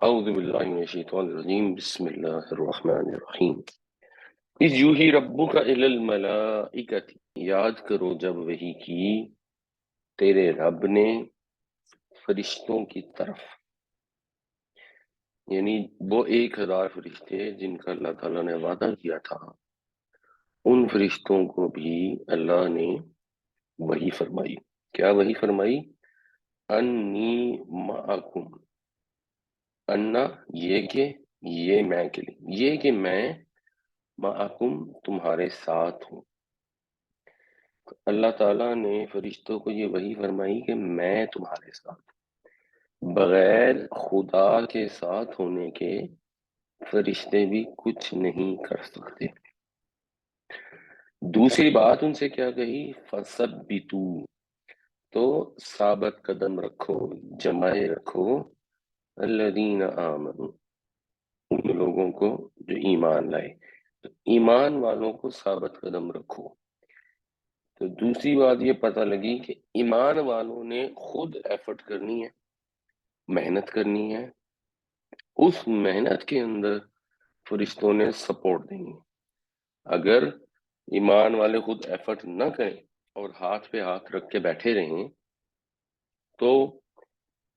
اعوذ باللہ من الشیطان الرجیم بسم اللہ الرحمن الرحیم اذ یوحی ربک الی الملائکۃ، یاد کرو جب وحی کی تیرے رب نے فرشتوں کی طرف، یعنی وہ 1000 فرشتے جن کا اللہ تعالیٰ نے وعدہ کیا تھا، ان فرشتوں کو بھی اللہ نے وحی فرمائی۔ کیا وحی فرمائی؟ انی معکم، انا یہ کہ، یہ میں کے لیے، یہ کہ میں معکم تمہارے ساتھ ہوں۔ اللہ تعالیٰ نے فرشتوں کو یہ وحی فرمائی کہ میں تمہارے ساتھ، بغیر خدا کے ساتھ ہونے کے فرشتے بھی کچھ نہیں کر سکتے۔ دوسری بات ان سے کیا کہی؟ فَثَبِّتُوا، تو ثابت قدم رکھو، جمائے رکھو، الذین آمنوا، ان لوگوں کو جو ایمان لائے، تو ایمان والوں کو ثابت قدم رکھو۔ تو دوسری بات یہ پتہ لگی کہ ایمان والوں نے خود ایفرٹ کرنی ہے، محنت کرنی ہے، اس محنت کے اندر فرشتوں نے سپورٹ دینی ہے۔ اگر ایمان والے خود ایفرٹ نہ کریں اور ہاتھ پہ ہاتھ رکھ کے بیٹھے رہیں تو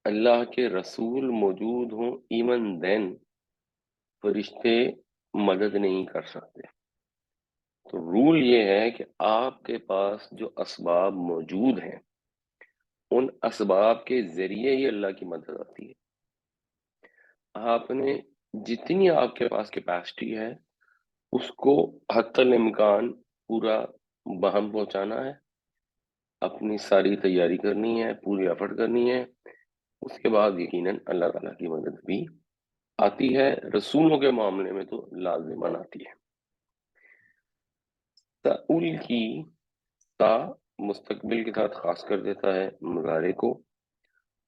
اللہ کے رسول موجود ہوں، ایون دین فرشتے مدد نہیں کر سکتے۔ تو رول یہ ہے کہ آپ کے پاس جو اسباب موجود ہیں، ان اسباب کے ذریعے ہی اللہ کی مدد آتی ہے۔ آپ نے جتنی آپ کے پاس کیپیسٹی ہے اس کو حتی الامکان پورا بہم پہنچانا ہے، اپنی ساری تیاری کرنی ہے، پوری ایفرٹ کرنی ہے، اس کے بعد یقیناً اللہ تعالیٰ کی مدد بھی آتی ہے۔ رسولوں کے معاملے میں تو لازماً آتی ہے۔ تَأُل کی تا مستقبل کے ساتھ خاص کر دیتا ہے مضارع کو،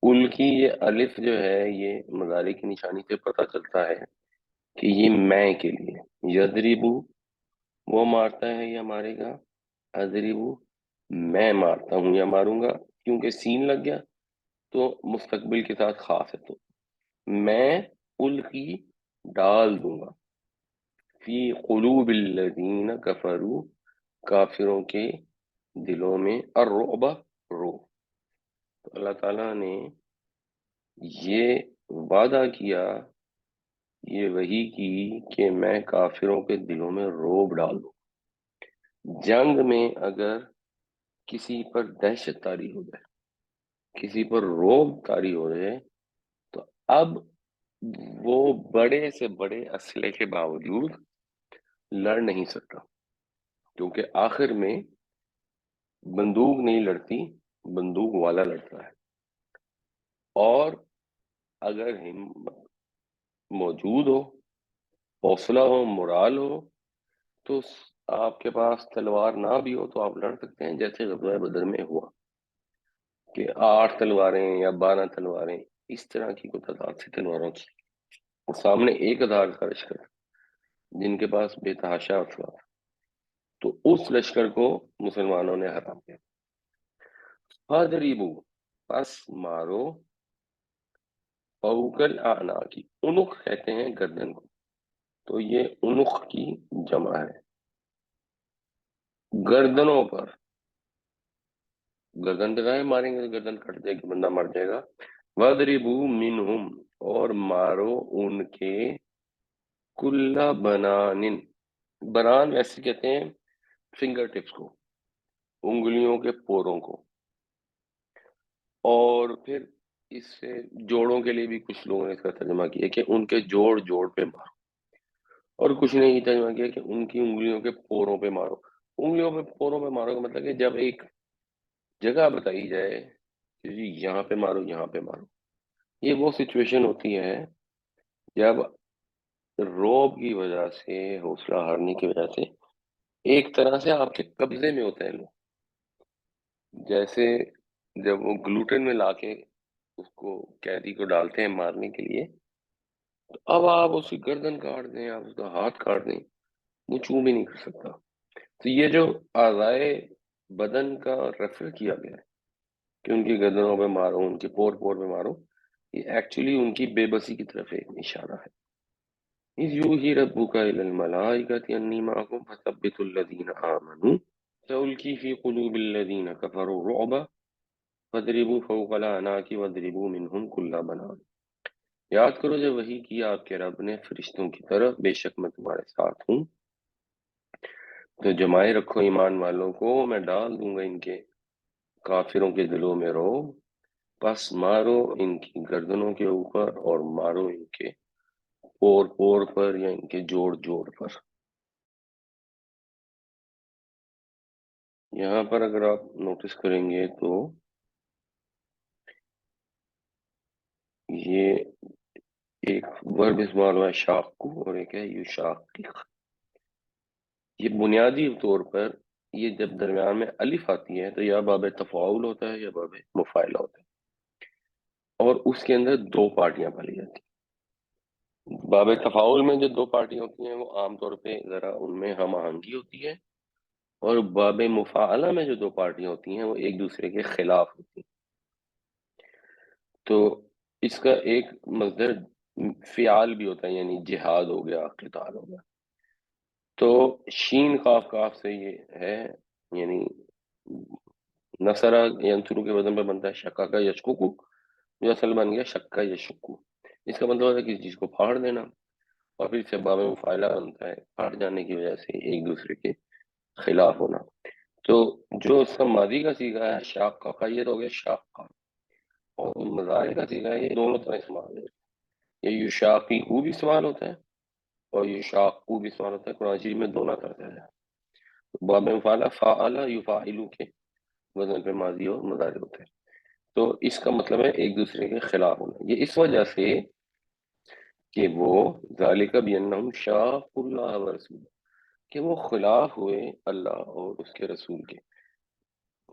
ال کی یہ الف جو ہے یہ مضارع کی نشانی سے پتہ چلتا ہے کہ یہ میں کے لیے، یضربو وہ مارتا ہے یا مارے گا، اضربو میں مارتا ہوں یا ماروں گا، کیونکہ سین لگ گیا تو مستقبل کے ساتھ خاص ہے، تو میں القی ڈال دوں گا، فی قلوب الذین کفروا کافروں کے دلوں میں، الرعب رو۔ تو اللہ تعالیٰ نے یہ وعدہ کیا، یہ وحی کی کہ میں کافروں کے دلوں میں روب ڈال دوں۔ جنگ میں اگر کسی پر دہشت طاری ہو جائے، کسی پر روب طاری ہو جائے، تو اب وہ بڑے سے بڑے اسلحے کے باوجود لڑ نہیں سکتا، کیونکہ آخر میں بندوق نہیں لڑتی، بندوق والا لڑتا ہے۔ اور اگر ہمت موجود ہو، حوصلہ ہو، مورال ہو، تو آپ کے پاس تلوار نہ بھی ہو تو آپ لڑ سکتے ہیں، جیسے غزوہ بدر میں ہوا کہ 8 تلواریں یا 12 تلواریں، اس طرح کی کوئی تعداد سے تلواروں کی، اور سامنے 1000 کا لشکر جن کے پاس بے تحاشا اسلحہ تھا، تو اس لشکر کو مسلمانوں نے ہرا دیا۔ فَاضْرِبُوا، پس مارو، فَوْقَ الْأَعْنَاقِ، عنق کہتے ہیں گردن کو، تو یہ عنق کی جمع ہے، گردنوں پر۔ گردن پہ غائب ماریں گے تو گردن کٹ جائے گی، بندہ مر جائے گا۔ وَاضْرِبُوا مِنْهُمْ، اور مارو ان کے، کُلَّ بنان، بنان ایسے کہتے ہیں فنگر ٹپس کو، انگلیوں کے پوروں کو، اور پھر اس سے جوڑوں کے لیے بھی کچھ لوگوں نے اس کا ترجمہ کیا کہ ان کے جوڑ جوڑ پہ مارو، اور کچھ نے یہ ترجمہ کیا کہ ان کی انگلیوں کے پوروں پہ مارو۔ انگلیوں پہ پوروں پہ مارو کا مطلب کہ جب ایک جگہ بتائی جائے کہ جی یہاں پہ مارو، یہاں پہ مارو، یہ وہ سچویشن ہوتی ہے جب روب کی وجہ سے، حوصلہ ہارنے کی وجہ سے ایک طرح سے آپ کے قبضے میں ہوتے ہیں لوگ، جیسے جب وہ گلوٹن میں لا کے اس کو قیدی کو ڈالتے ہیں مارنے کے لیے، تو اب آپ اس کی گردن کاٹ دیں، آپ اس کا ہاتھ کاٹ دیں، وہ چوں بھی نہیں کر سکتا۔ تو یہ جو اعضائے بدن کا ریفر کیا گیا ہے کہ ان کی گردنوں پہ مارو، ان کے پور پور پہ مارو، یہ ایکچولی ان کی بے بسی کی طرف ایک اشارہ ہے۔ اذ یوحی ربک الی الملائکۃ انی معکم فثبتوا الذین آمنوا سألقی فی قلوب الذین کفروا الرعب فاضربوا فوق الاعناق واضربوا منهم کل بنان۔ یاد کرو جب وحی کیا آپ کے رب نے فرشتوں کی طرف، بے شک میں تمہارے ساتھ ہوں، تو جمائے رکھو ایمان والوں کو، میں ڈال دوں گا ان کے کافروں کے دلوں میں رعب، پس مارو ان کی گردنوں کے اوپر اور مارو ان کے پور پور پر یا ان کے جوڑ جوڑ پر۔ یہاں پر اگر آپ نوٹس کریں گے تو یہ ایک ورب استعمال ہوا ہے شاقو اور ایک ہے یشاقق۔ یہ بنیادی طور پر یہ جب درمیان میں الف آتی ہے تو یا باب تفاعل ہوتا ہے یا باب مفاعلہ ہوتا ہے، اور اس کے اندر دو پارٹیاں پائی جاتی ہیں۔ باب تفاعل میں جو دو پارٹیاں ہوتی ہیں وہ عام طور پہ ذرا ان میں ہم آہنگی ہوتی ہے، اور باب مفاعلہ میں جو دو پارٹیاں ہوتی ہیں وہ ایک دوسرے کے خلاف ہوتی ہیں۔ تو اس کا ایک مصدر فعال بھی ہوتا ہے، یعنی جہاد ہو گیا، قتال ہو گیا۔ تو شین قاف کاف سے یہ ہے، یعنی نصرہ ینصرو کے وزن پہ بنتا ہے شکا کا یشکو، جو اصل بن گیا شکا یشکو۔ اس کا مطلب ہوتا ہے کسی چیز کو پھاڑ دینا، اور پھر سے باب مفاعلہ بنتا ہے پھاڑ جانے کی وجہ سے ایک دوسرے کے خلاف ہونا۔ تو جو اس کا ماضی کا صیغہ ہے شاق کا، یہ تو ہو گیا شاق کا، اور مضارع کا صیغہ ہے، یہ دونوں طرح استعمال ہے۔ یہ یشاقی کو بھی استعمال ہوتا ہے اور یشاق کو بھی استعمال ہوتا ہے، قرآن شریف میں دونوں طرح ہے۔ باب مفاعلہ فعل یفاعل کے وزن پہ ماضی اور مضارع ہوتے ہیں۔ تو اس کا مطلب ہے ایک دوسرے کے خلاف ہونا۔ یہ اس وجہ سے کہ وہ ذالک بانہم شاقوا اللہ ورسولہ، کہ وہ خلاف ہوئے اللہ اور اس کے رسول کے،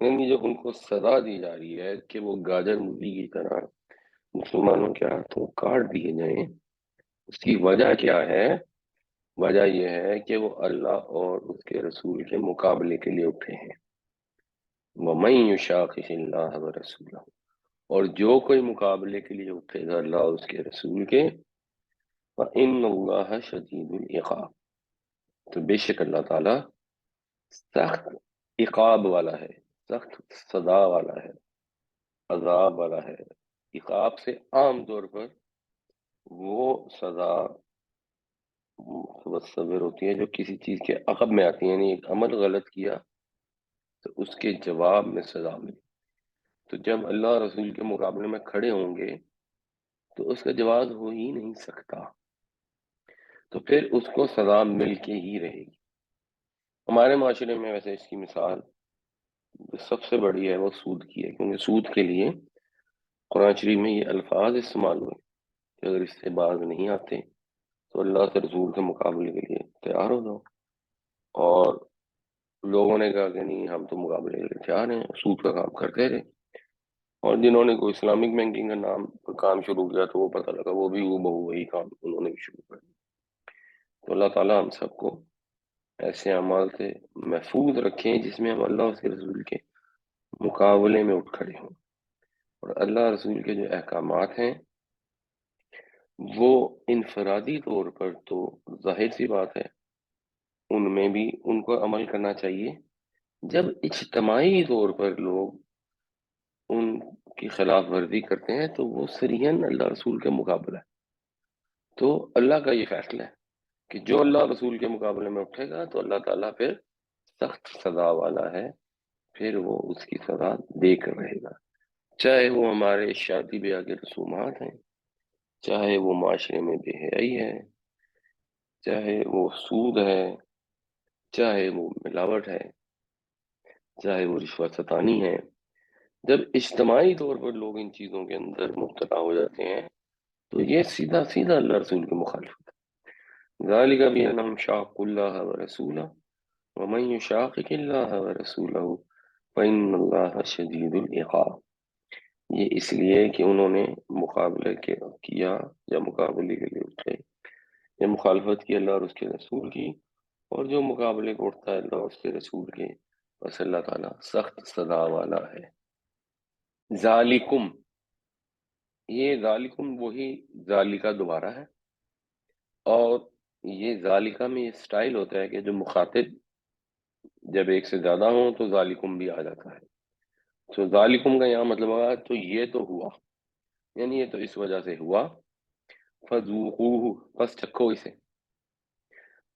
یعنی جو ان کو سزا دی جا رہی ہے کہ وہ گاجر مولی کی طرح مسلمانوں کے ہاتھوں کاٹ دیے جائیں، اس کی وجہ کیا ہے؟ وجہ یہ ہے کہ وہ اللہ اور اس کے رسول کے مقابلے کے لیے اٹھے ہیں۔ وَمَن يُشَاقِقِ اللَّهَ وَرَسُولَهُ، اور جو کوئی مقابلے کے لیے اٹھے گا اللہ اور اس کے رسول کے، فَإِنَّ اللَّهَ شَدِيدُ الْعِقَابِ، تو بے شک اللہ تعالیٰ سخت عقاب والا ہے، سخت سزا والا ہے، عذاب والا ہے۔ عقاب سے عام طور پر وہ سزا متصور ہوتی ہے جو کسی چیز کے عقب میں آتی ہے، یعنی ایک عمل غلط کیا تو اس کے جواب میں سزا ملی۔ تو جب اللہ اور رسول کے مقابلے میں کھڑے ہوں گے تو اس کا جواز ہو ہی نہیں سکتا، تو پھر اس کو سزا مل کے ہی رہے گی۔ ہمارے معاشرے میں ویسے اس کی مثال جو سب سے بڑی ہے وہ سود کی ہے، کیونکہ سود کے لیے قرآن شریف میں یہ الفاظ استعمال ہوئے کہ اگر اس سے باز نہیں آتے تو اللہ کے رسول کے مقابلے کے لیے تیار ہو جاؤ، اور لوگوں نے کہا کہ نہیں ہم تو مقابلے کے لیے تیار ہیں، سود کا کام کرتے رہے، اور جنہوں نے کوئی اسلامک بینکنگ کا نام کام شروع کیا تو وہ پتہ لگا وہ بھی بہو وہی کام انہوں نے بھی شروع کر دیا۔ تو اللہ تعالیٰ ہم سب کو ایسے اعمال سے محفوظ رکھیں جس میں ہم اللہ اور اس کے رسول کے مقابلے میں اٹھ کھڑے ہوں، اور اللہ رسول کے جو احکامات ہیں وہ انفرادی طور پر تو ظاہر سی بات ہے ان میں بھی ان کو عمل کرنا چاہیے، جب اجتماعی طور پر لوگ ان کی خلاف ورزی کرتے ہیں تو وہ صریحاً اللہ رسول کے مقابلہ ہے۔ تو اللہ کا یہ فیصلہ ہے کہ جو اللہ رسول کے مقابلے میں اٹھے گا تو اللہ تعالیٰ پھر سخت سزا والا ہے، پھر وہ اس کی سزا دے کر رہے گا، چاہے وہ ہمارے شادی بیاہ کے رسومات ہیں، چاہے وہ معاشرے میں بے حیائی ہے، چاہے وہ سود ہے، چاہے وہ ملاوٹ ہے، چاہے وہ رشوت ستانی ہے۔ جب اجتماعی طور پر لوگ ان چیزوں کے اندر مبتلا ہو جاتے ہیں تو یہ سیدھا سیدھا اللہ رسول کے مخالفت ہے۔ ذالک بانہم شاقوا اللہ ورسولہ ومن یشاقق اللہ ورسولہ فإن اللہ شدید العقاب، یہ اس لیے کہ انہوں نے مقابلہ کیا یا مقابلے کے لیے اٹھے یا مخالفت کی اللہ اور اس کے رسول کی، اور جو مقابلے کو اٹھتا ہے اللہ اور اس کے رسول کے، بس اللہ تعالیٰ سخت سزا والا ہے۔ ذالکم، یہ ذالکم وہی ذالکہ دوبارہ ہے، اور یہ ذالکہ میں یہ سٹائل ہوتا ہے کہ جو مخاطب جب ایک سے زیادہ ہوں تو ذالکم بھی آ جاتا ہے. تو ذالکم کا یہاں مطلب ہوگا تو یہ تو ہوا، یعنی یہ تو اس وجہ سے ہوا. فذوقوہ، بس چکھو اسے،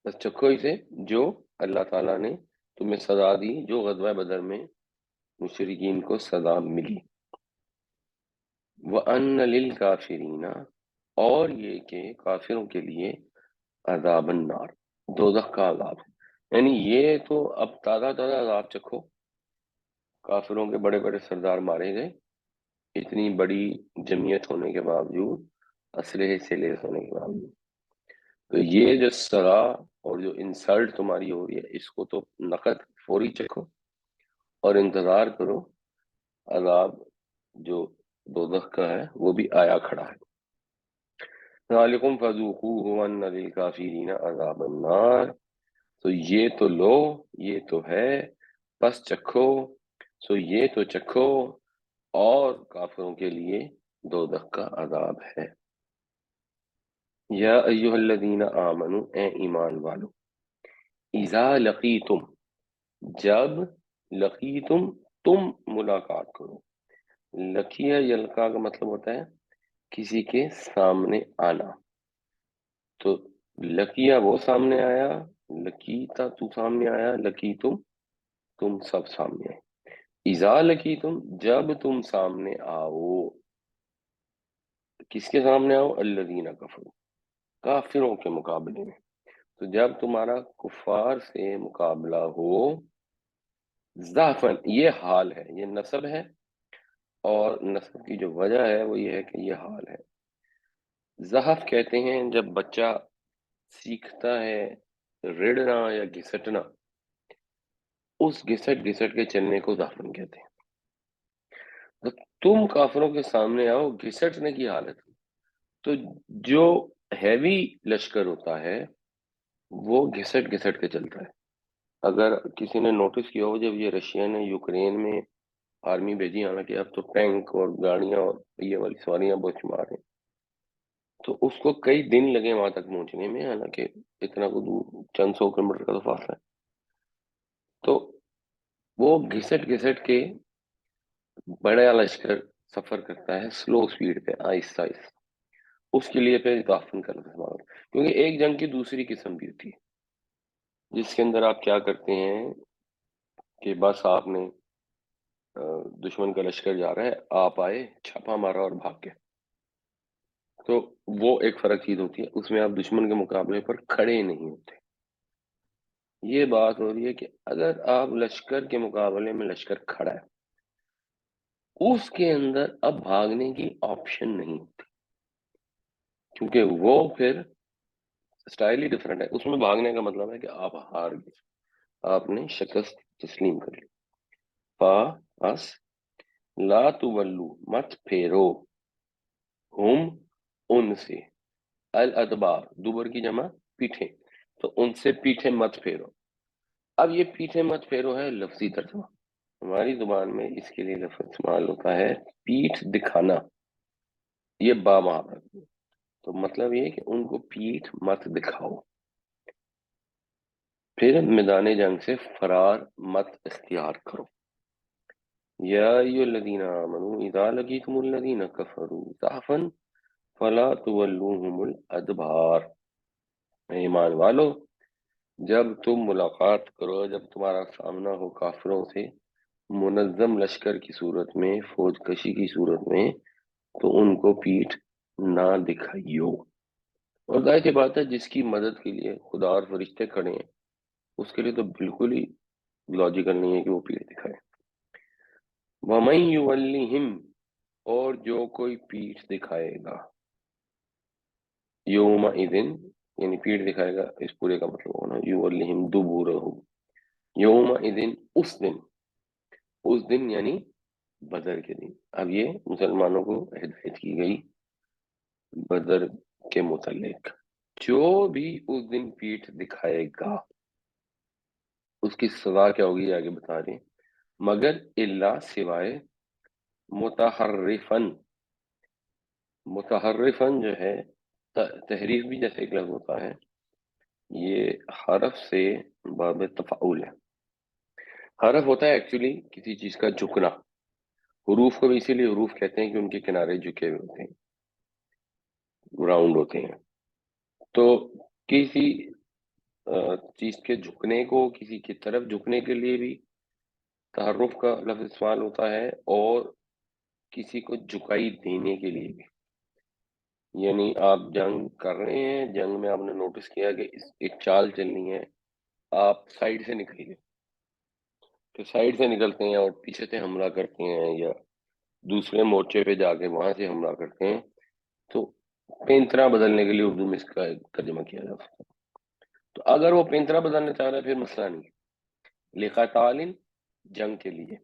بس چکھو اسے جو اللہ تعالیٰ نے تمہیں سزا دی، جو غزوہ بدر میں مشرکین کو سزا ملی. وَأَنَّ لِلْكَافِرِينَ، اور یہ کہ کافروں کے لیے عذاب النار، دوزخ کا عذاب ہے. یعنی یہ تو اب تازہ تازہ عذاب چکھو. کافروں کے بڑے بڑے سردار مارے گئے، اتنی بڑی جمعیت ہونے کے باوجود، اسلحے سے لیس ہونے کے باوجود. تو یہ جو سزا اور جو انسلٹ تمہاری ہو رہی ہے، اس کو تو نقد فوری چکھو اور انتظار کرو عذاب جو دوزخ کا ہے وہ بھی آیا کھڑا ہے. ذالکم فذوقوہ وان للکافرین عذاب النار، تو یہ تو لو، یہ تو ہے، بس چکھو، سو یہ تو چکھو، اور کافروں کے لیے دوزخ کا عذاب ہے. یا ایہا الذین آمنو، اے ایمان والو، اذا لقیتم، جب لقیتم تم ملاقات کرو. لقیہ یلقا کا مطلب ہوتا ہے کسی کے سامنے آنا. تو لقیہ وہ سامنے آیا، لقیتا تو سامنے آیا، لقی تم سب سامنے آئے. اذا لقیتم، جب تم سامنے آؤ، کس کے سامنے آؤ؟ الذین کفروا، کافروں کے مقابلے میں. تو جب تمہارا کفار سے مقابلہ ہو، ضعفن، یہ حال ہے، یہ نسب ہے، اور نسب کی جو وجہ ہے وہ یہ ہے کہ یہ حال ہے. ضعف کہتے ہیں جب بچہ سیکھتا ہے رڑنا یا گھسٹنا، اس گھسٹ گھسٹ کے چلنے کو ضعفن کہتے ہیں. تو تم کافروں کے سامنے آؤ گھسٹنے کی حالت میں. تو جو ہیوی لشکر ہوتا ہے وہ گھسٹ گھسٹ کے چلتا ہے. اگر کسی نے نوٹس کیا ہو، جب یہ رشیا نے یوکرین میں آرمی بھیجی، حالانکہ اب تو ٹینک اور گاڑیاں اور یہ والی سواریاں بہت شمار ہیں، تو اس کو کئی دن لگے وہاں تک پہنچنے میں، حالانکہ اتنا کو دور چند سو کلومیٹر کا تو فاصلہ ہے. تو وہ گھسٹ گھسٹ کے بڑا لشکر سفر کرتا ہے سلو سپیڈ پہ، آہستہ آہستہ. اس کے لیے پھر ضعفن کا لفظ استعمال، کیونکہ ایک جنگ کی دوسری قسم بھی ہوتی ہے جس کے اندر آپ کیا کرتے ہیں کہ بس آپ نے دشمن کا لشکر جا رہا ہے، آپ آئے، چھاپا مارا اور بھاگ گئے. تو وہ ایک فرق چیز ہوتی ہے، اس میں آپ دشمن کے مقابلے پر کھڑے نہیں ہوتے. یہ بات ہو رہی ہے کہ اگر آپ لشکر کے مقابلے میں لشکر کھڑا ہے، اس کے اندر اب بھاگنے کی آپشن نہیں ہوتی، کیونکہ وہ پھر سٹائل ہی ڈفرینٹ ہے. اس میں بھاگنے کا مطلب ہے کہ آپ ہار گئے، آپ نے شکست تسلیم کر لی. پس لا تولو، مت پھیرو، ہم، ان سے، الادبار، دوبر کی جمع پیٹھیں، تو ان سے پیٹھیں مت پھیرو. اب یہ پیٹھیں مت پھیرو ہے لفظی ترجمہ. ہماری زبان میں اس کے لیے لفظ استعمال ہوتا ہے پیٹھ دکھانا، یہ با محاورت میں. تو مطلب یہ ہے کہ ان کو پیٹھ مت دکھاؤ، پھر میدان جنگ سے فرار مت اختیار کرو. یا ایھا الذین آمنوا اذا لقیتم الذین کفروا زحفا فلا تولوهم الادبار. ایمان والو، جب تم ملاقات کرو، جب تمہارا سامنا ہو کافروں سے منظم لشکر کی صورت میں، فوج کشی کی صورت میں، تو ان کو پیٹھ نہ دکھائیو. اور ظاہر سی بات ہے جس کی مدد کے لیے خدا اور فرشتے کھڑے ہیں، اس کے لیے تو بالکل ہی لاجیکل نہیں ہے کہ وہ پیٹھ دکھائے. وَمَن يُوَلِّهِمْ، اور جو کوئی پیٹھ دکھائے گا، یوم اذن، یعنی پیٹھ دکھائے گا، اس پورے کا مطلب ہونا یُوَلِّهِمْ دُبُورَهُ، یوم اذن، اس دن یعنی بدر کے دن. اب یہ مسلمانوں کو ہدایت کی گئی بدر کے متعلق. جو بھی اس دن پیٹھ دکھائے گا اس کی سزا کیا ہوگی آگے بتا رہے ہیں. مگر اللہ، سوائے متحرفن، متحرفن جو ہے تحریف بھی جیسے ایک لفظ ہوتا ہے، یہ حرف سے باب تفعول ہے۔ حرف ہوتا ہے ایکچولی کسی چیز کا جھکنا، حروف کو بھی اسی لیے حروف کہتے ہیں کہ ان کے کنارے جھکے ہوئے ہوتے ہیں، راؤنڈ ہوتے ہیں۔ تو کسی چیز کے جھکنے کو، کسی کی طرف جھکنے کے لیے بھی تحرف کا لفظ استعمال ہوتا ہے، اور کسی کو جھکائی دینے کے لیے بھی۔ یعنی آپ جنگ کر رہے ہیں، جنگ میں آپ نے نوٹس کیا کہ ایک چال چلنی ہے، آپ سائڈ سے نکلیے، تو سائڈ سے نکلتے ہیں اور پیچھے سے حملہ کرتے ہیں، یا دوسرے مورچے پہ جا کے وہاں سے حملہ کرتے ہیں، تو پینترا بدلنے کے لیے اردو میں اس کا ترجمہ کیا جا سکتا ہے۔ تو اگر وہ پینترا بدلنا چاہ رہا ہے پھر مسئلہ نہیں، لقتال، جنگ کے لیے۔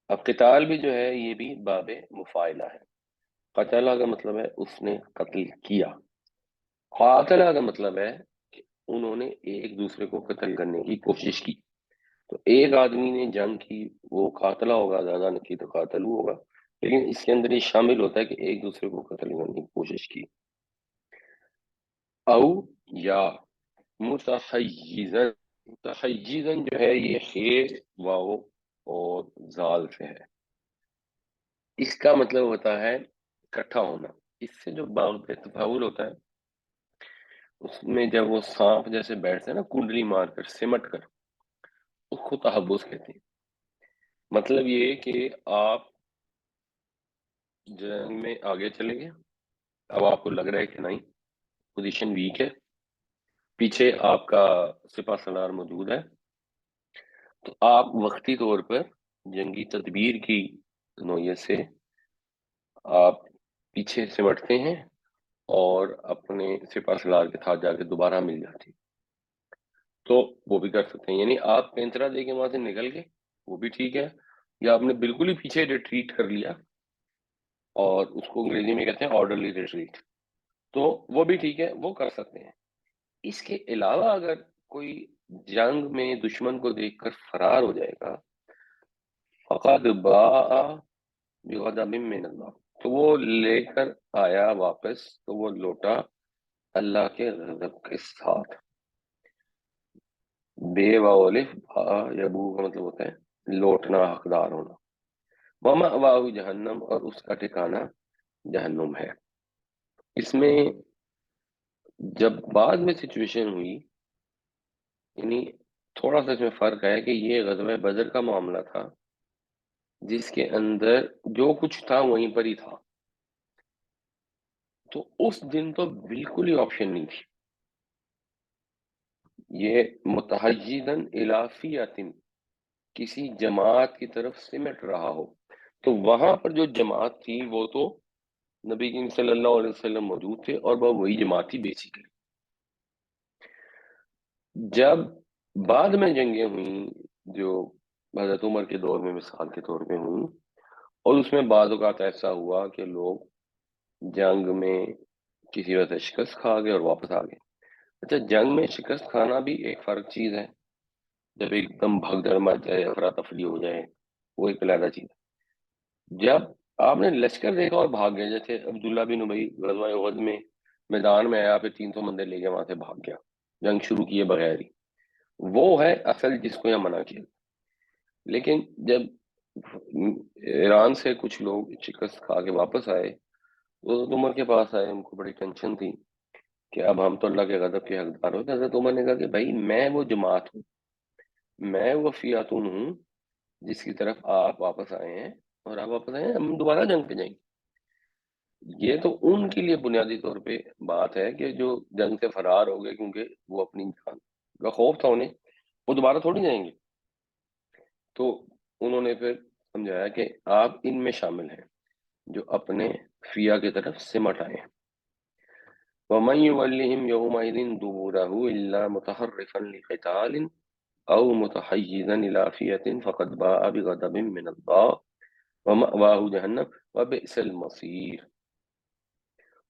اب قتال بھی جو ہے یہ بھی باب مفاعلہ ہے۔ قتلہ کا مطلب ہے اس نے قتل کیا، قاتلہ کا مطلب ہے کہ انہوں نے ایک دوسرے کو قتل کرنے کی کوشش کی۔ تو ایک آدمی نے جنگ کی، وہ قاتلہ ہوگا، زیادہ نے کی تو قاتل ہوگا، لیکن اس کے اندر یہ شامل ہوتا ہے کہ ایک دوسرے کو قتل کرنے کی کوشش کی۔ او یا متحیزن، متحیزن جو ہے یہ خیر واو اور زال سے ہے، اس کا مطلب ہوتا ہے اکٹھا ہونا۔ اس سے جو باب تفاول ہوتا ہے اس میں جب وہ سانپ جیسے بیٹھتے ہیں نا کنڈلی مار کر سمٹ کر، اس کو تحبس کہتے ہیں۔ مطلب یہ کہ آپ جنگ میں آگے چلیں گے، اب آپ کو لگ رہا ہے کہ نہیں پوزیشن ویک ہے، پیچھے آپ کا سپہ سالار موجود ہے، تو آپ وقتی طور پر جنگی تدبیر کی نوعیت سے آپ پیچھے سمٹتے ہیں اور اپنے سپہ سالار کے ساتھ جا کے دوبارہ مل جاتے ہیں، تو وہ بھی کر سکتے ہیں۔ یعنی آپ پینترا دے کے وہاں سے نکل گئے، وہ بھی ٹھیک ہے، یا آپ نے بالکل ہی پیچھے ریٹریٹ کر لیا، اور اس کو انگریزی میں کہتے ہیں آرڈرلی ریٹریٹ، تو وہ بھی ٹھیک ہے، وہ کر سکتے ہیں۔ اس کے علاوہ اگر کوئی جنگ میں دشمن کو دیکھ کر فرار ہو جائے گا، فقد باء بغضب من اللہ، تو وہ لے کر آیا واپس، تو وہ لوٹا اللہ کے غضب کے ساتھ۔ بے والف با یا بو کا مطلب ہوتا ہے لوٹنا، حقدار ہونا۔ ومأواہ جہنم، اور اس کا ٹھکانہ جہنم ہے۔ اس میں جب بعد میں سچویشن ہوئی، یعنی تھوڑا سا اس میں فرق ہے کہ یہ غزوہ بدر کا معاملہ تھا جس کے اندر جو کچھ تھا وہیں پر ہی تھا، تو اس دن تو بالکل ہی آپشن نہیں تھی۔ یہ متحجدن الی فئۃ، کسی جماعت کی طرف سمٹ رہا ہو، تو وہاں پر جو جماعت تھی وہ تو نبی کریم صلی اللہ علیہ وسلم موجود تھے، اور وہ وہی جماعت تھی بیسیکلی۔ جب بعد میں جنگیں ہوئیں جو حضرت عمر کے دور میں مثال کے طور پہ ہوئیں، اور اس میں بعض اوقات ایسا ہوا کہ لوگ جنگ میں کسی وجہ سے شکست کھا گئے اور واپس آ گئے۔ اچھا، جنگ میں شکست کھانا بھی ایک فرق چیز ہے، جب ایک دم بھگدڑ مچ جائے، افراتفری ہو جائے، وہ ایک علیحدہ چیز ہے۔ جب آپ نے لشکر دیکھا اور بھاگ گئے، جیسے عبداللہ بن ابی غزوہ احد میں میدان میں آیا، پھر 300 بندے لے کے وہاں سے بھاگ گیا جنگ شروع کیے بغیر ہی، وہ ہے اصل جس کو یہاں منع کیا۔ لیکن جب ایران سے کچھ لوگ شکست کھا کے واپس آئے، وہ حضرت عمر کے پاس آئے، ان کو بڑی ٹینشن تھی کہ اب ہم تو اللہ کے غضب کے حقدار ہوتے۔ حضرت عمر نے کہا کہ بھائی میں وہ جماعت ہوں، میں وہ فیاتون ہوں جس کی طرف آپ واپس آئے ہیں، اور آپ واپس آئے ہیں، ہم دوبارہ جنگ پہ جائیں گے۔ یہ تو ان کے لیے بنیادی طور پہ بات ہے کہ جو جنگ سے فرار ہو گئے، کیونکہ وہ اپنی جان کا خوف تھا انہیں، وہ دوبارہ تھوڑی جائیں گے۔ تو انہوں نے پھر سمجھایا کہ آپ ان میں شامل ہیں جو اپنے فیا کی طرف سمٹ آئے ہیں۔ وَمَن يُوَلِّهِمْ يَوْمَئِذٍ دُبُورَهُ إِلَّا مُتَحَرِّفًا لِقِتَالٍ أَوْ مُتَحَيِّزًا إِلَىٰ فِئَةٍ فَقَدْ بَاءَ بِغَضَبٍ مِّنَ اللَّهِ وَمَأْوَاهُ جَهَنَّمُ وَبِئْسَ الْمَصِيرُ،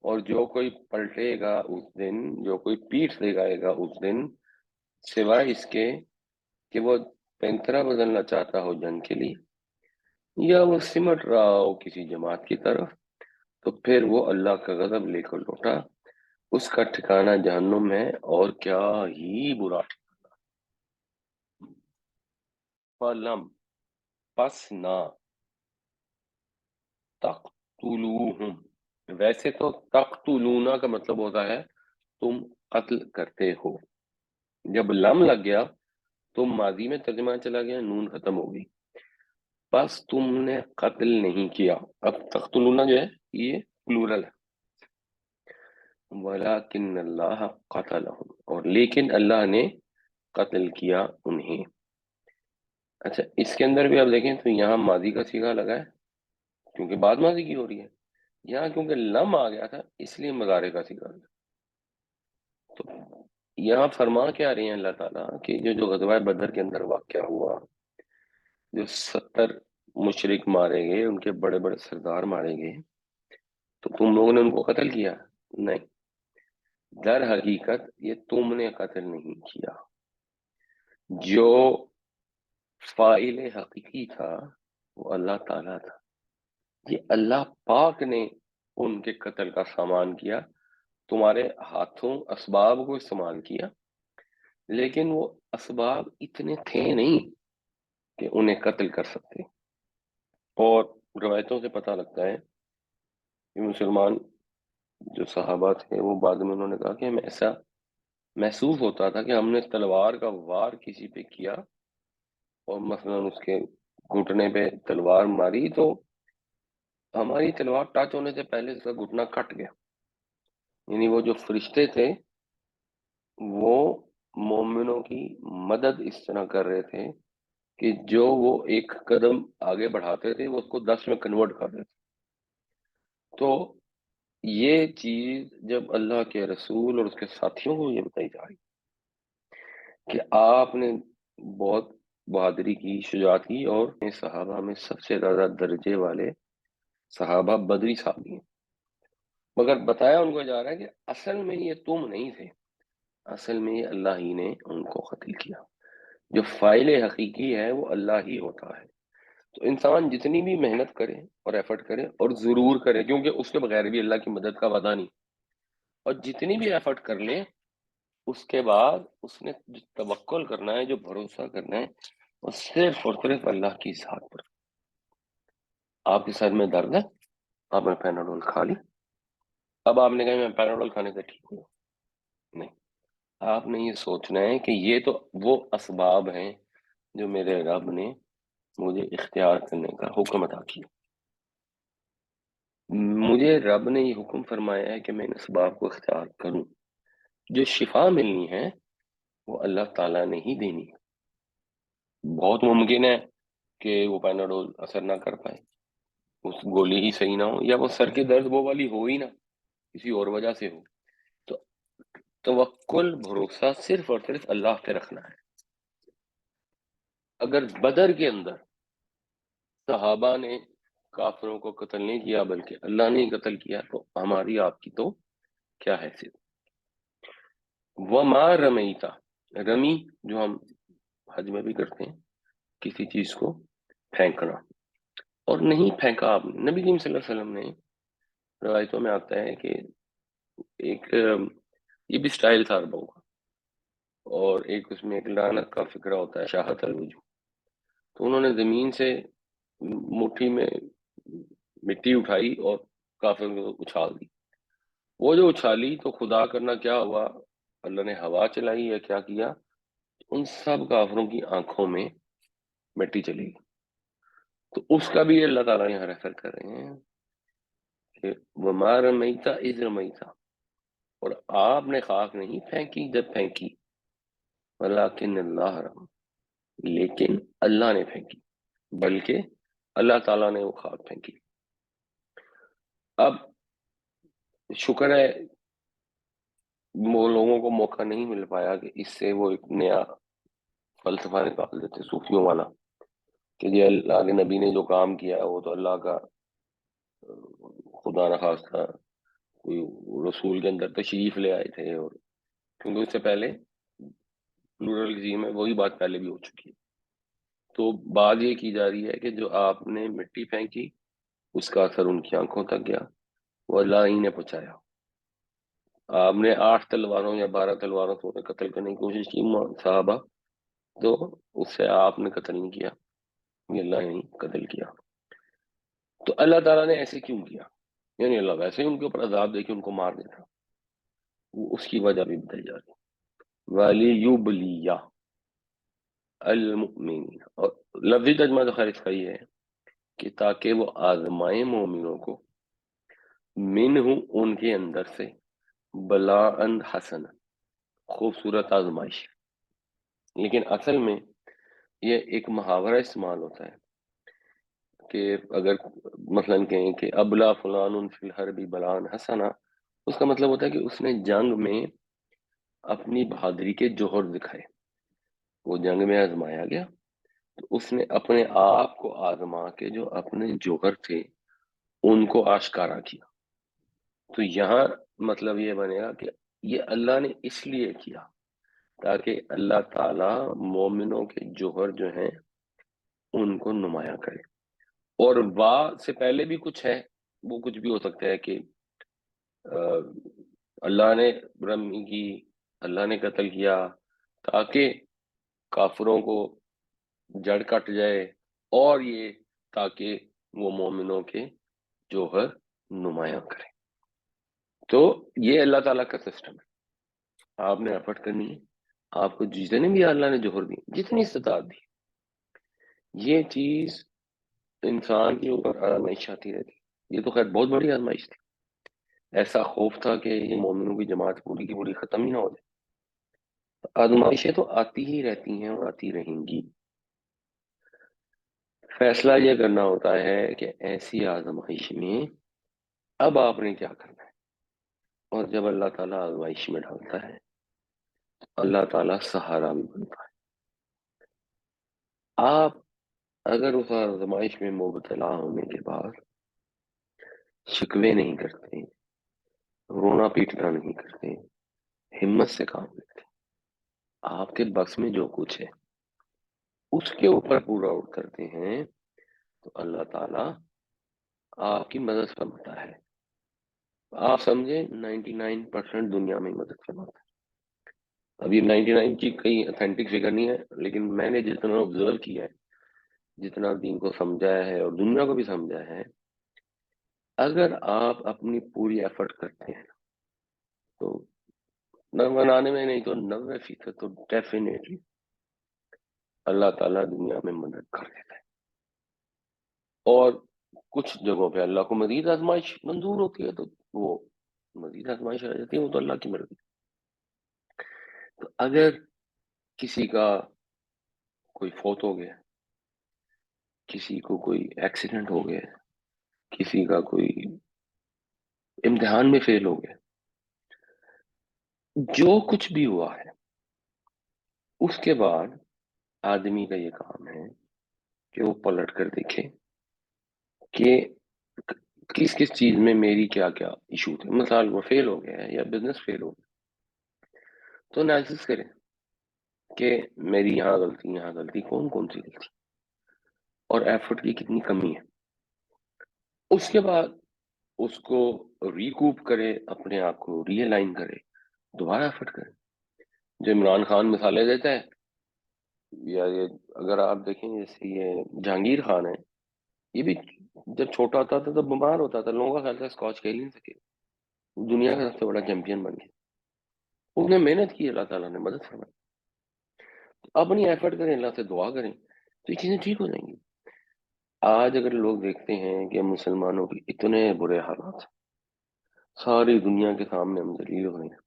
اور جو کوئی پلٹے گا اس دن، جو کوئی پیٹھ دکھائے گا اس دن، سوائے اس کے کہ وہ پینترا بدلنا چاہتا ہو جنگ کے لیے، یا وہ سمٹ رہا ہو کسی جماعت کی طرف، تو پھر وہ اللہ کا غضب لے کر لوٹا، اس کا ٹھکانہ جہنم ہے، اور کیا ہی برا فلم پس نہ تقتلوہم، ویسے تو تقتلونا کا مطلب ہوتا ہے تم قتل کرتے ہو، جب لم لگ گیا تو ماضی میں ترجمہ چلا گیا، نون ختم ہو گئی، بس تم نے قتل نہیں کیا۔ اب تقتلونا جو ہے یہ پلورل ہے، وَلَكِنَّ اللَّهَ قَتَلَهُمْ، اور لیکن اللہ نے قتل کیا انہیں۔ اچھا، اس کے اندر بھی آپ دیکھیں تو یہاں ماضی کا صیغہ لگا ہے کیونکہ بعد ماضی کی ہو رہی ہے، یہاں کیونکہ لم آ گیا تھا اس لیے مضارع کا صیغہ لگا۔ تو یہاں فرما کیا رہے ہیں اللہ تعالیٰ کہ جو غزوہ بدر کے اندر واقعہ ہوا، جو 70 مشرک مارے گئے، ان کے بڑے بڑے سردار مارے گئے، تو تم لوگوں نے ان کو قتل کیا؟ نہیں، در حقیقت یہ تم نے قتل نہیں کیا، جو فاعل حقیقی تھا وہ اللہ تعالیٰ تھا، یہ اللہ پاک نے ان کے قتل کا سامان کیا، تمہارے ہاتھوں اسباب کو استعمال کیا، لیکن وہ اسباب اتنے تھے نہیں کہ انہیں قتل کر سکتے۔ اور روایتوں سے پتہ لگتا ہے کہ مسلمان جو صحابہ تھے وہ بعد میں انہوں نے کہا کہ ہمیں ایسا محسوس ہوتا تھا کہ ہم نے تلوار کا وار کسی پہ کیا اور مثلا اس کے گھٹنے پہ تلوار ماری تو ہماری تلوار ٹچ ہونے سے پہلے اس کا گھٹنا کٹ گیا، یعنی وہ جو فرشتے تھے وہ مومنوں کی مدد اس طرح کر رہے تھے کہ جو وہ ایک قدم آگے بڑھاتے تھے وہ اس کو 10 میں کنورٹ کر دیتے۔ تو یہ چیز جب اللہ کے رسول اور اس کے ساتھیوں کو یہ بتائی جا رہی کہ آپ نے بہت بہادری کی، شجاعت کی، اور صحابہ میں سب سے زیادہ درجے والے صحابہ بدری صحابی ہیں، مگر بتایا ان کو جا رہا ہے کہ اصل میں یہ تم نہیں تھے، اصل میں یہ اللہ ہی نے ان کو قتل کیا، جو فاعل حقیقی ہے وہ اللہ ہی ہوتا ہے۔ تو انسان جتنی بھی محنت کرے اور ایفرٹ کرے، اور ضرور کرے کیونکہ اس کے بغیر بھی اللہ کی مدد کا وعدہ نہیں، اور جتنی بھی ایفرٹ کر لے اس کے بعد اس نے جو توکل کرنا ہے، جو بھروسہ کرنا ہے، وہ صرف اور صرف اللہ کی ذات پر۔ آپ کے سر میں درد ہے، آپ نے پیناڈول کھا لی، اب آپ نے کہا میں پیناڈول کھانے سے ٹھیک ہوں، نہیں، آپ نے یہ سوچنا ہے کہ یہ تو وہ اسباب ہیں جو میرے رب نے مجھے اختیار کرنے کا حکم ادا کیا، مجھے رب نے یہ حکم فرمایا ہے کہ میں ان اسباب کو اختیار کروں، جو شفا ملنی ہے وہ اللہ تعالیٰ نے ہی دینی ہے۔ بہت ممکن ہے کہ وہ پیناڈول اثر نہ کر پائے، اس گولی ہی صحیح نہ ہو، یا وہ سر کے درد وہ والی ہو ہی نہ، کسی اور وجہ سے ہو، تو توکل بھروسہ صرف اور صرف اللہ پہ رکھنا ہے۔ اگر بدر کے اندر صحابہ نے کافروں کو قتل نہیں کیا بلکہ اللہ نے قتل کیا، تو ہماری آپ کی تو کیا حیثیت۔ وما رمیتا، رمی جو ہم حج میں بھی کرتے ہیں، کسی چیز کو پھینکنا، اور نہیں پھینکا آپ نے، نبی کریم صلی اللہ علیہ وسلم نے، روایتوں میں آتا ہے کہ ایک یہ بھی سٹائل تھا عربوں کا، اور ایک اس میں ایک لعنت کا فکرہ ہوتا ہے، شاہت الوجو، تو انہوں نے زمین سے مٹھی میں مٹی اٹھائی اور کافر کو اچھال دی، وہ جو اچھالی تو خدا کرنا کیا ہوا، اللہ نے ہوا چلائی یا کیا کیا، ان سب کافروں کی آنکھوں میں مٹی چلی گئی۔ تو اس کا بھی اللہ تعالیٰ یہاں ریفر کر رہے ہیں کہ وما رمیتا اذ رمیتا، اور آپ نے خاک نہیں پھینکی جب پھینکی، ولیکن اللہ رمی، لیکن اللہ نے پھینکی، بلکہ اللہ تعالیٰ نے وہ خاک پھینکی۔ اب شکر ہے وہ لوگوں کو موقع نہیں مل پایا کہ اس سے وہ ایک نیا فلسفہ نکال دیتے صوفیوں والا کہ جی اللہ کے نبی نے جو کام کیا وہ تو اللہ کا خدا نخواستہ کوئی رسول کے اندر تشریف لے آئے تھے، اور کیونکہ اس سے پہلے پلورلزم میں وہی بات پہلے بھی ہو چکی ہے، تو بات یہ کی جا رہی ہے کہ جو آپ نے مٹی پھینکی اس کا اثر ان کی آنکھوں تک گیا، وہ اللہ ہی نے پہنچایا. آپ نے 8 تلواروں یا 12 تلواروں سے انہیں قتل کرنے کی کوشش کی صحابہ، تو اس سے آپ نے قتل نہیں کیا، یہ اللہ نے قتل کیا. تو اللہ تعالیٰ نے ایسے کیوں کیا؟ یعنی اللہ ویسے ہی ان کے اوپر عذاب دے کے ان کو مار دیتا، وہ اس کی وجہ بھی بتائی جا رہی. وَلِيُبْلِيَ المؤمنین، اور لفظی ترجمہ تو خیر اس کا یہ ہے کہ تاکہ وہ آزمائے مومنوں کو، منہ ان کے اندر سے، بلاءً حسن، خوبصورت آزمائش. لیکن اصل میں یہ ایک محاورہ استعمال ہوتا ہے کہ اگر مثلا کہیں کہ ابلا فلان فی الحرب بلاءً حسنا، اس کا مطلب ہوتا ہے کہ اس نے جنگ میں اپنی بہادری کے جوہر دکھائے، وہ جنگ میں آزمایا گیا تو اس نے اپنے آپ کو آزما کے جو اپنے جوہر تھے ان کو آشکارا کیا. تو یہاں مطلب یہ بنے گا کہ یہ اللہ نے اس لیے کیا تاکہ اللہ تعالی مومنوں کے جوہر جو ہیں ان کو نمایاں کرے. اور واہ سے پہلے بھی کچھ ہے، وہ کچھ بھی ہو سکتا ہے کہ اللہ نے رمی کی، اللہ نے قتل کیا تاکہ کافروں کو جڑ کٹ جائے، اور یہ تاکہ وہ مومنوں کے جوہر نمایاں کرے. تو یہ اللہ تعالیٰ کا سسٹم ہے. آپ نے ایفرٹ کرنی ہے، آپ کو جتنے بھی اللہ نے جوہر دی، جتنی استطاعت دی، یہ چیز انسان کے اوپر آزمائش آتی رہتی. یہ تو خیر بہت بڑی آزمائش تھی، ایسا خوف تھا کہ یہ مومنوں کی جماعت پوری کی پوری ختم ہی نہ ہو جائے. آزمائشیں تو آتی ہی رہتی ہیں اور آتی رہیں گی. فیصلہ یہ کرنا ہوتا ہے کہ ایسی آزمائش میں اب آپ نے کیا کرنا ہے. اور جب اللہ تعالیٰ آزمائش میں ڈالتا ہے، اللہ تعالیٰ سہارا بھی بنتا ہے. آپ اگر اس آزمائش میں مبتلا ہونے کے بعد شکوے نہیں کرتے، رونا پیٹنا نہیں کرتے، ہمت سے کام لیتے، آپ کے بس میں جو کچھ ہے اس کے اوپر پورا اترتے ہیں، تو اللہ تعالیٰ آپ کی مدد فرماتا ہے. آپ سمجھیں 99% دنیا میں مدد فرماتا ہے. اب یہ 99 کی کئی اتھینٹک فگر نہیں ہے، لیکن میں نے جتنا آبزرو کیا ہے، جتنا دین کو سمجھایا ہے اور دنیا کو بھی سمجھایا ہے، اگر آپ اپنی پوری ایفرٹ کرتے ہیں تو 99 میں نہیں تو 90% تو ڈیفینیٹلی اللہ تعالیٰ دنیا میں مدد کر دیتا ہے. اور کچھ جگہوں پہ اللہ کو مزید آزمائش منظور ہوتی ہے تو وہ مزید آزمائش آ جاتی ہے، وہ تو اللہ کی مرضی. تو اگر کسی کا کوئی فوت ہو گیا، کسی کو کوئی ایکسیڈنٹ ہو گیا، کسی کا کوئی امتحان میں فیل ہو گیا، جو کچھ بھی ہوا ہے، اس کے بعد آدمی کا یہ کام ہے کہ وہ پلٹ کر دیکھے کہ کس کس چیز میں میری کیا کیا ایشو تھے. مثال وہ فیل ہو گیا ہے یا بزنس فیل ہو گیا تو انالیسس کریں کہ میری یہاں غلطی کون کون سی غلطی اور ایفرٹ کی کتنی کمی ہے. اس کے بعد اس کو ریکوپ کرے، اپنے آپ کو ری الائن کرے، دوبارہ ایفرٹ کرے. جو عمران خان مثالیں دیتا ہے، یا یہ اگر آپ دیکھیں جیسے یہ جہانگیر خان ہے، یہ بھی جب چھوٹا تھا تو بیمار ہوتا تھا، لوگوں کا خیال تھا اسکاچ کھیل نہیں سکے، دنیا کا سب سے بڑا چیمپئن بن گیا. اس نے محنت کی، اللہ تعالیٰ نے مدد فرمائی. اپنی ایفرٹ کریں، اللہ سے دعا کریں تو یہ چیزیں ٹھیک ہو جائیں گی. آج اگر لوگ دیکھتے ہیں کہ مسلمانوں کی اتنے برے حالات، ساری دنیا کے سامنے ہم ذلیل ہو رہے ہیں،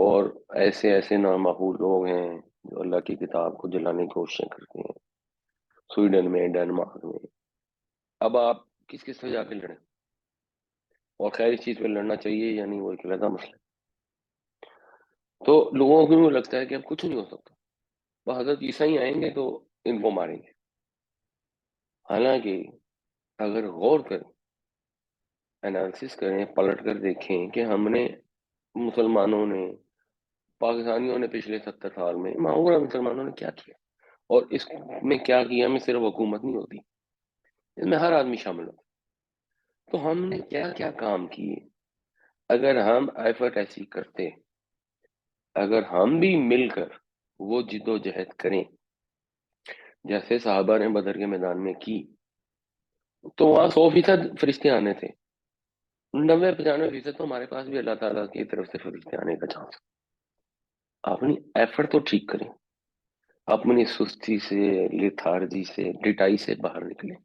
اور ایسے ایسے نامعقول لوگ ہیں جو اللہ کی کتاب کو جلانے کی کوششیں کرتے ہیں، سویڈن میں، ڈنمارک میں. اب آپ کس کس سے جا کے لڑیں؟ اور خیر اس چیز پہ لڑنا چاہیے یعنی وہ ایک علیحدہ مسئلہ. تو لوگوں کو لگتا ہے کہ اب کچھ نہیں ہو سکتا، وہ حضرت عیسائی آئیں گے تو ان کو ماریں گے. حالانکہ اگر غور کریں، انالیسس کریں، پلٹ کر دیکھیں کہ ہم نے، مسلمانوں نے، پاکستانیوں نے پچھلے 70 سال میں، معمولا مسلمانوں نے کیا کیا، اور اس میں کیا کیا میں صرف حکومت نہیں ہوتی، اس میں ہر آدمی شامل ہوتا. تو ہم نے کیا کیا کام کیے؟ اگر ہم ایفرٹ ایسی کرتے، اگر ہم بھی مل کر وہ جد و جہد کریں جیسے صحابہ نے بدر کے میدان میں کی، تو وہاں 100% فرشتے آنے تھے، 90-95% تو ہمارے پاس بھی اللہ تعالیٰ کی طرف سے فرشتے آنے کا چانس۔ اپنی ایفرٹ تو ٹھیک کریں، اپنی سستی سے، لیتھارجی سے، ڈٹائی سے باہر نکلیں،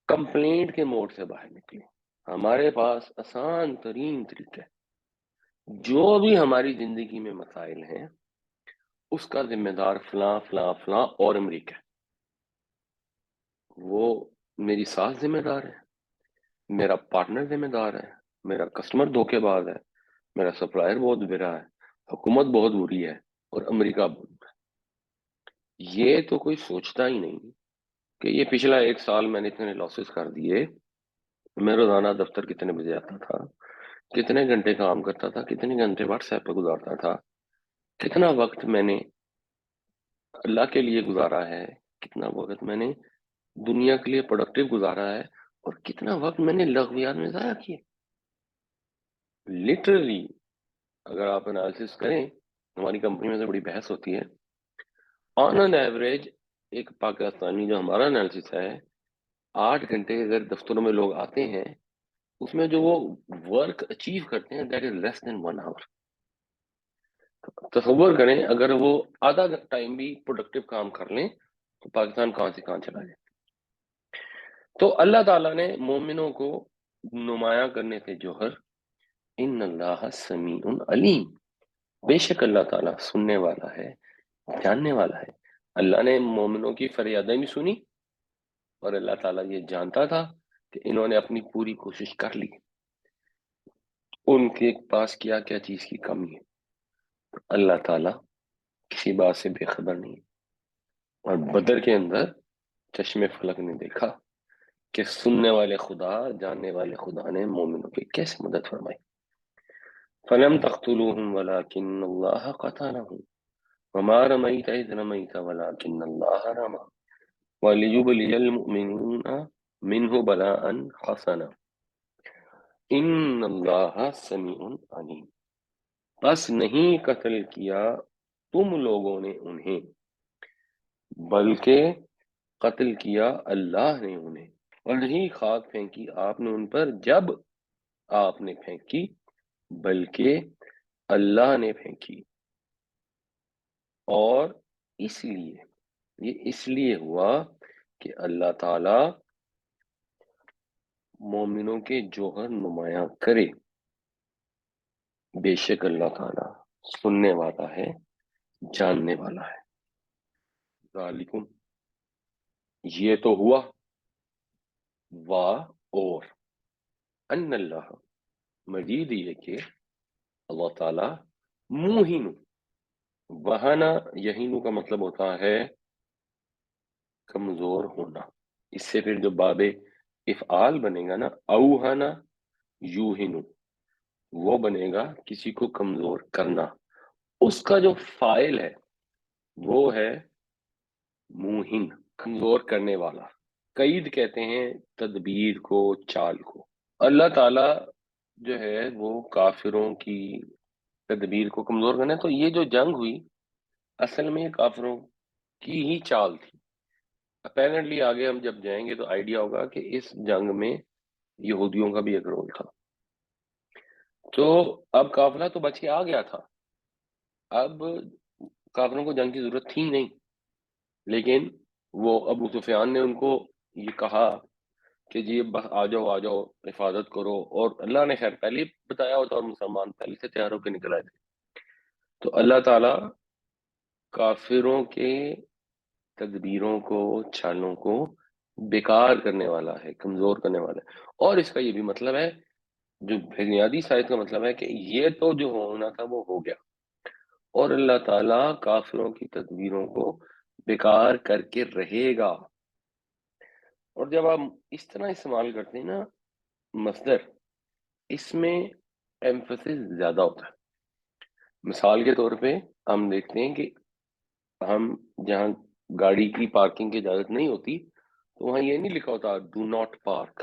کمپلینٹ کے موڈ سے باہر نکلیں۔ ہمارے پاس آسان ترین طریقہ ہے، جو بھی ہماری زندگی میں مسائل ہیں اس کا ذمہ دار فلاں فلاں فلاں اور امریکہ ہے۔ وہ میری ساس ذمہ دار ہے، میرا پارٹنر ذمہ دار ہے، میرا کسٹمر دھوکے باز ہے، میرا سپلائر بہت برا ہے، حکومت بہت بری ہے، اور امریکہ بہت برا ہے۔ یہ تو کوئی سوچتا ہی نہیں کہ یہ پچھلا 1 سال میں نے اتنے لاسز کر دیے، میں روزانہ دفتر کتنے بجے آتا تھا، کتنے گھنٹے کام کرتا تھا، کتنے گھنٹے واٹس ایپ پہ گزارتا تھا، کتنا وقت میں نے اللہ کے لیے گزارا ہے، کتنا وقت میں نے دنیا کے لیے پروڈکٹیو گزارا ہے، اور کتنا وقت میں نے لغویات میں ضائع کیا۔ لٹرلی اگر آپ انالیسس کریں، ہماری کمپنی میں سے بڑی بحث ہوتی ہے، آن این ایوریج ایک پاکستانی جو ہمارا انالیسس ہے، 8 گھنٹے اگر دفتروں میں لوگ آتے ہیں، اس میں جو وہ ورک اچیو کرتے ہیں دیٹ از لیس دین 1 آور۔ تصور کریں اگر وہ آدھا ٹائم بھی پروڈکٹیو کام کر لیں تو پاکستان کہاں سے کہاں چلا جائے۔ تو اللہ تعالیٰ نے مومنوں کو نمایاں کرنے سے جوہر، ان اللہ سمیع علیم، بے شک اللہ تعالیٰ سننے والا ہے، جاننے والا ہے۔ اللہ نے مومنوں کی فریادیں بھی سنی، اور اللہ تعالیٰ یہ جانتا تھا کہ انہوں نے اپنی پوری کوشش کر لی، ان کے پاس کیا کیا چیز کی کمی ہے۔ اللہ تعالیٰ کسی بات سے بے خبر نہیں ہے۔ اور بدر کے اندر چشم فلک نے دیکھا کہ سننے والے خدا، جاننے والے خدا نے مومنوں کی کیسے مدد فرمائی۔ فلم تقتلوہم ولکن اللہ قتلہم وما رمیت اذ رمیت ولکن اللہ رمی وَلِيُبْلِيَ الْمُؤْمِنِينَ مِنْهُ بَلَاءً حَسَنًا ان اللہ سمیع علیم۔ بس نہیں قتل کیا تم لوگوں نے انہیں، بلکہ قتل کیا اللہ نے انہیں، اور نہیں خاک پھینکی آپ نے ان پر جب آپ نے پھینکی، بلکہ اللہ نے پھینکی۔ اور اس لیے، یہ اس لیے ہوا کہ اللہ تعالی مومنوں کے جوہر نمایاں کرے، بے شک اللہ تعالی سننے والا ہے، جاننے والا ہے۔ ذالکم، یہ تو ہوا، اور ان اللہ، مزید یہ کہ اللہ تعالی موہن، وہنا یہینو کا مطلب ہوتا ہے کمزور ہونا۔ اس سے پھر جو باب افعال بنے گا نا، اوہنا یوہنو، وہ بنے گا کسی کو کمزور کرنا، اس کا جو فائل ہے وہ ہے موہن، کمزور کرنے والا۔ قید کہتے ہیں تدبیر کو، چال کو۔ اللہ تعالی جو ہے وہ کافروں کی تدبیر کو کمزور کرنا ہے۔ تو یہ جو جنگ ہوئی اصل میں کافروں کی ہی چال تھی۔ اپیرنٹلی آگے ہم جب جائیں گے تو آئیڈیا ہوگا کہ اس جنگ میں یہودیوں کا بھی ایک رول تھا۔ تو اب قافلہ تو بچ کے آ گیا تھا، اب کافروں کو جنگ کی ضرورت تھی نہیں، لیکن وہ ابو سفیان نے ان کو یہ کہا کہ جی بس آ جاؤ حفاظت کرو، اور اللہ نے خیر پہلے ہی بتایا ہوتا اور مسلمان پہلے سے تیار ہو کے نکل آئے تھے۔ تو اللہ تعالیٰ کافروں کے تدبیروں کو، چھالوں کو بیکار کرنے والا ہے، کمزور کرنے والا ہے۔ اور اس کا یہ بھی مطلب ہے، جو بنیادی سائز کا مطلب ہے کہ یہ تو جو ہونا تھا وہ ہو گیا، اور اللہ تعالیٰ کافروں کی تدبیروں کو بیکار کر کے رہے گا۔ اور جب آپ اس طرح استعمال کرتے ہیں نا مصدر، اس میں ایمفسس زیادہ ہوتا ہے۔ مثال کے طور پہ ہم دیکھتے ہیں کہ ہم جہاں گاڑی کی پارکنگ کی اجازت نہیں ہوتی تو وہاں یہ نہیں لکھا ہوتا ڈو ناٹ پارک،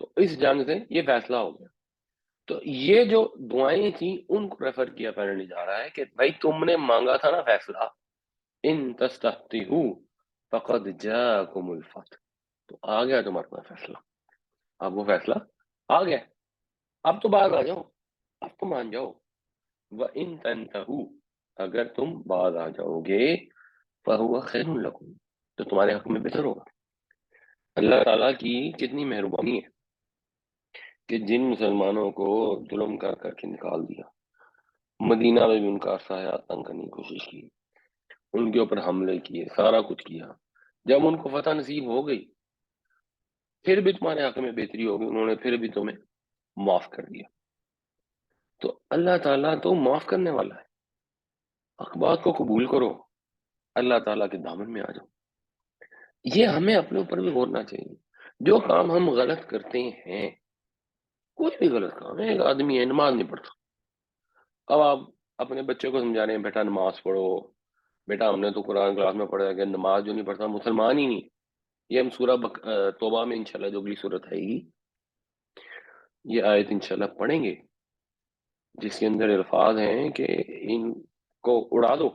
تو اس جنگ سے یہ فیصلہ ہو گیا. تو یہ جو دعائیں تھیں ان کو ریفر کیا پہلے جا رہا ہے کہ بھائی تم نے مانگا تھا نا فیصلہ، ان تستفتحوا فقد جاءکم الفتح، تو آ گیا تمہارے پاس فیصلہ. اب وہ فیصلہ آ گیا، اب تو باز آ جاؤ، اب تو مان جاؤ. وَإِن تَنْتَهُوا، اگر تم باز آ جاؤ گے، فَهُوَ خَيْرٌ لَكُمْ، تو تمہارے حق میں بہتر ہوگا. اللہ تعالیٰ کی کتنی مہربانی ہے کہ جن مسلمانوں کو ظلم کر کر کے نکال دیا، مدینہ میں بھی ان کا سایہ تنگ کرنے کی کوشش کی، ان کے اوپر حملے کیے، سارا کچھ کیا، جب ان کو فتح نصیب ہو گئی پھر بھی تمہارے حق میں بہتری ہوگی، انہوں نے پھر بھی تمہیں معاف کر دیا. تو اللہ تعالیٰ تو معاف کرنے والا ہے. حق بات کو قبول کرو، اللہ تعالیٰ کے دامن میں آ جاؤ. یہ ہمیں اپنے اوپر بھی غورنا چاہیے. جو کام ہم غلط کرتے ہیں، کوئی بھی غلط کام ہے، ایک آدمی ہے نماز نہیں پڑھتا، اب آپ اپنے بچے کو سمجھا رہے ہیں بیٹا نماز پڑھو، بیٹا ہم نے تو قرآن کلاس میں پڑھا ہے کہ نماز جو نہیں پڑھتا مسلمان ہی نہیں. یہ ہم سورہ توبہ میں انشاءاللہ جو اگلی صورت آئے گی یہ آیت انشاءاللہ پڑھیں گے، جس کے اندر الفاظ ہیں کہ ان کو اڑا دو.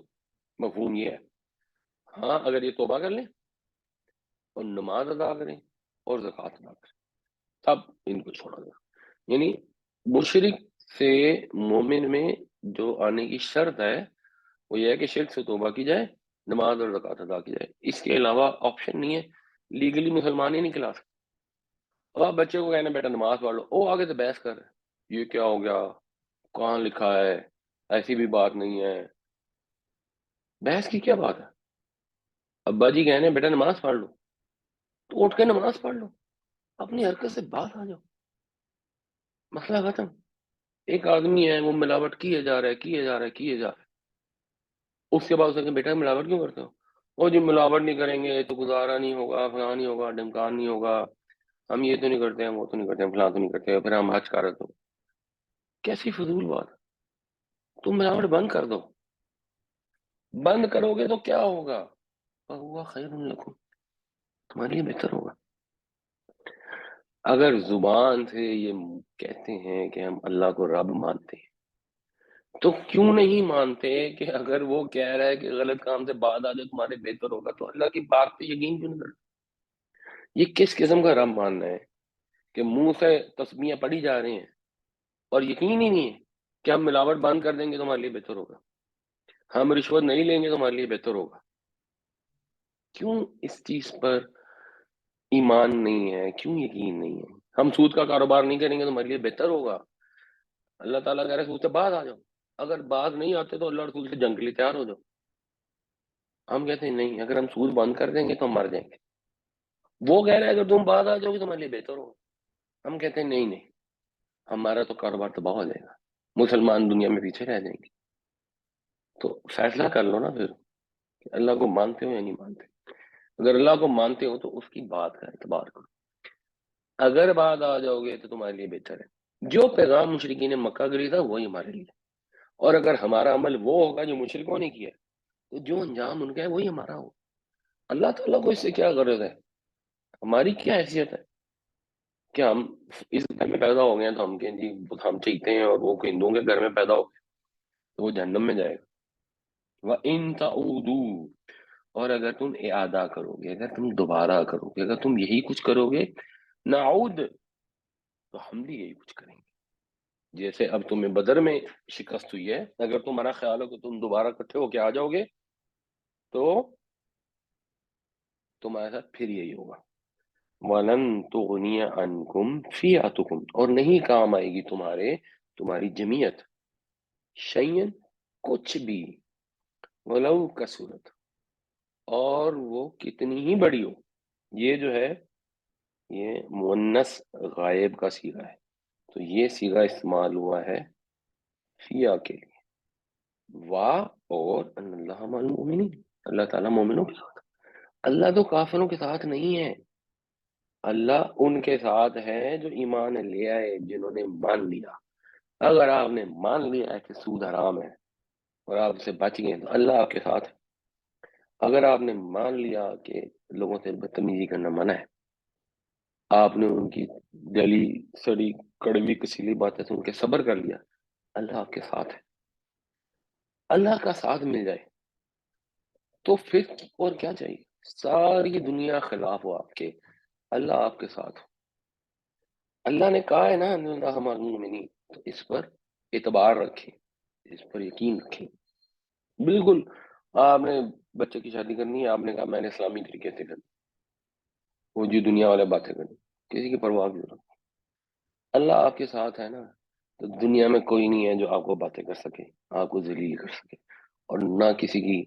مفہوم یہ ہے، ہاں اگر یہ توبہ کر لیں اور نماز ادا کریں اور زکوٰۃ ادا کریں تب ان کو چھوڑا دو. یعنی مشرک سے مومن میں جو آنے کی شرط ہے وہ یہ ہے کہ شرک سے توبہ کی جائے، نماز اور زکوٰۃ ادا کی جائے. اس کے علاوہ آپشن نہیں ہے، لیگلی مسلمان ہی نہیں کھلا سکتے. اب آپ بچے کو کہنا بیٹا نماز پڑھ لو، وہ آگے تو بحث کر رہے ہیں یہ کیا ہو گیا، کہاں لکھا ہے، ایسی بھی بات نہیں ہے. بحث کی کیا بات ہے؟ ابا جی کہنے بیٹا نماز پڑھ لو تو اٹھ کے نماز پڑھ لو، اپنی حرکت سے باہر آ جاؤ، مسئلہ ختم. ایک آدمی ہے وہ ملاوٹ کیے جا رہا ہے کیے جا رہا ہے کیے جا رہا ہے، اس کے بعد اسے بیٹا ملاوٹ کیوں کرتے ہو؟ وہ جی ملاوٹ نہیں کریں گے تو گزارا نہیں ہوگا، فلاں نہیں ہوگا، ڈمکان نہیں ہوگا، ہم یہ تو نہیں کرتے ہیں، وہ تو نہیں کرتے ہیں، فلاں تو نہیں کرتے ہیں، پھر ہم حج کر رہے تو کیسی فضول بات. تم ملاوٹ بند کر دو، بند کرو گے تو کیا ہوگا؟ فَهُوَ خَيْرٌ لَكُمْ، تمہارے لیے بہتر ہوگا. اگر زبان سے یہ کہتے ہیں کہ ہم اللہ کو رب مانتے ہیں تو کیوں نہیں مانتے کہ اگر وہ کہہ رہا ہے کہ غلط کام سے بعد آ جائے تمہارے بہتر ہوگا تو اللہ کی بات پہ یقین کیوں نہیں کرتے؟ یہ کس قسم کا رب ماننا ہے کہ منہ سے تسبیحیں پڑھی جا رہی ہیں اور یقین ہی نہیں ہے کہ ہم ملاوٹ بند کر دیں گے تو ہمارے لیے بہتر ہوگا، ہم رشوت نہیں لیں گے تو ہمارے لیے بہتر ہوگا. کیوں اس چیز پر ایمان نہیں ہے، کیوں یقین نہیں ہے؟ ہم سود کا کاروبار نہیں کریں گے تو ہمارے لیے بہتر ہوگا. اللہ تعالیٰ کہہ رہے ہیں سود سے باز آ جاؤ، اگر باز نہیں آتے تو اللہ رسول سے جنگ کے لیے تیار ہو جاؤ. ہم کہتے ہیں نہیں، اگر ہم سود بند کر دیں گے تو ہم مر جائیں گے. وہ کہہ رہے ہیں اگر تم باز آ جاؤ گے تو ہمارے لیے بہتر ہوگا. ہم کہتے ہیں نہیں نہیں، ہمارا تو کاروبار تباہ ہو جائے گا، مسلمان دنیا میں پیچھے رہ جائیں گے. تو فیصلہ کر لو نا پھر کہ اللہ کو مانتے ہو یا نہیں مانتے. اگر اللہ کو مانتے ہو تو اس کی بات کا اعتبار کرو، اگر بعد آ جاؤ گے تو تمہارے لیے بہتر ہے. جو پیغام مشرکین مکہ کے لیے تھا وہی ہمارے لیے، اور اگر ہمارا عمل وہ ہوگا جو مشرکوں نے کیا تو جو انجام ان کا ہے وہی ہمارا ہو. اللہ تعالیٰ کو اس سے کیا غرض ہے؟ ہماری کیا حیثیت ہے کہ ہم اس گھر میں پیدا ہو گئے ہیں تو ہم کہیں جی ہم چاہتے ہیں اور وہ ہندوؤں کے گھر میں پیدا ہو گئے تو وہ جہنم میں جائے گا. وَإِن تَعُودُوا، اور اگر تم اعادہ کرو گے، اگر تم دوبارہ کرو گے، اگر تم یہی کچھ کرو گے، نعود، تو ہم بھی یہی کچھ کریں گے. جیسے اب تمہیں بدر میں شکست ہوئی ہے، اگر تمہارا خیال ہو کہ تم دوبارہ اکٹھے ہو کے آ جاؤ گے تو تمہارے ساتھ پھر یہی ہوگا. وَلَن تُغْنِيَ عَنْكُمْ فِئَتُكُمْ، اور نہیں کام آئے گی تمہاری جمعیت، شیئن، کچھ بھی، وَلَوْ کَسُرَتْ، اور وہ کتنی ہی بڑی ہو. یہ جو ہے یہ مؤنث غائب کا صیغہ ہے، تو یہ صیغہ استعمال ہوا ہے فیہ کے لیے. وا، اور ان اللہ مع المؤمنین، اللہ تعالیٰ مومنوں کے ساتھ. اللہ تو کافروں کے ساتھ نہیں ہے، اللہ ان کے ساتھ ہے جو ایمان لے آئے، جنہوں نے مان لیا. اگر آپ نے مان لیا ہے کہ سود حرام ہے اور آپ سے بچ گئے تو اللہ آپ کے ساتھ ہے. اگر آپ نے مان لیا کہ لوگوں سے بدتمیزی کرنا منع ہے آپ نے ان کی جلی سڑی کڑوی کسیلی باتیں سن کے صبر کر لیا، اللہ آپ کے ساتھ ہے۔ اللہ کا ساتھ مل جائے تو پھر اور کیا چاہیے؟ ساری دنیا خلاف ہو آپ کے، اللہ آپ کے ساتھ ہو۔ اللہ نے کہا ہے نا اللہ المؤمنین، تو اس پر اعتبار رکھیں، اس پر یقین رکھیں۔ بالکل، آپ نے بچے کی شادی کرنی ہے، آپ نے کہا میں نے اسلامی طریقے سے کرنی، وہ جو دنیا والے باتیں کرنی، کسی کی پرواہ کی ضرورت نہیں۔ اللہ آپ کے ساتھ ہے نا، تو دنیا میں کوئی نہیں ہے جو آپ کو باتیں کر سکے، آپ کو ذلیل کر سکے، اور نہ کسی کی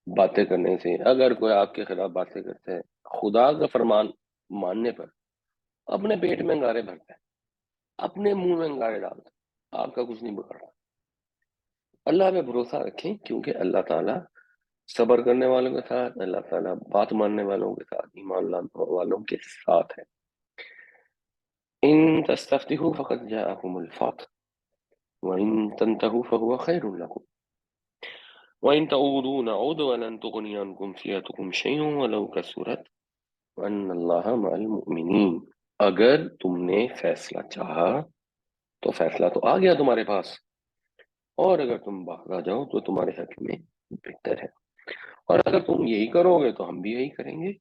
باتیں کرنے سے، اگر کوئی آپ کے خلاف باتیں کرتا ہے، خدا کا فرمان ماننے پر اپنے پیٹ میں انگارے بھرتا ہے، اپنے منہ میں انگارے ڈالتا ہے، آپ کا کچھ نہیں بگڑتا۔ اللہ پہ بھروسہ رکھیں، کیونکہ اللہ تعالیٰ صبر کرنے والوں کے ساتھ، اللہ تعالیٰ بات ماننے والوں کے ساتھ، ایمان لانے والوں کے ساتھ ہے۔ ان تستفتحوا فقد جاءكم الفتح وان تنتهوا فهو خير لكم وان تعودوا نعود ولن تغني عنكم فئتكم شيئا ولو كثرت وان الله مع المؤمنين۔ اگر تم نے فیصلہ چاہا تو فیصلہ تو آ گیا تمہارے پاس، اور اگر تم باز آ جاؤ تو تمہارے حق میں بہتر ہے، اور اگر تم یہی کرو گے تو ہم بھی یہی کریں گے،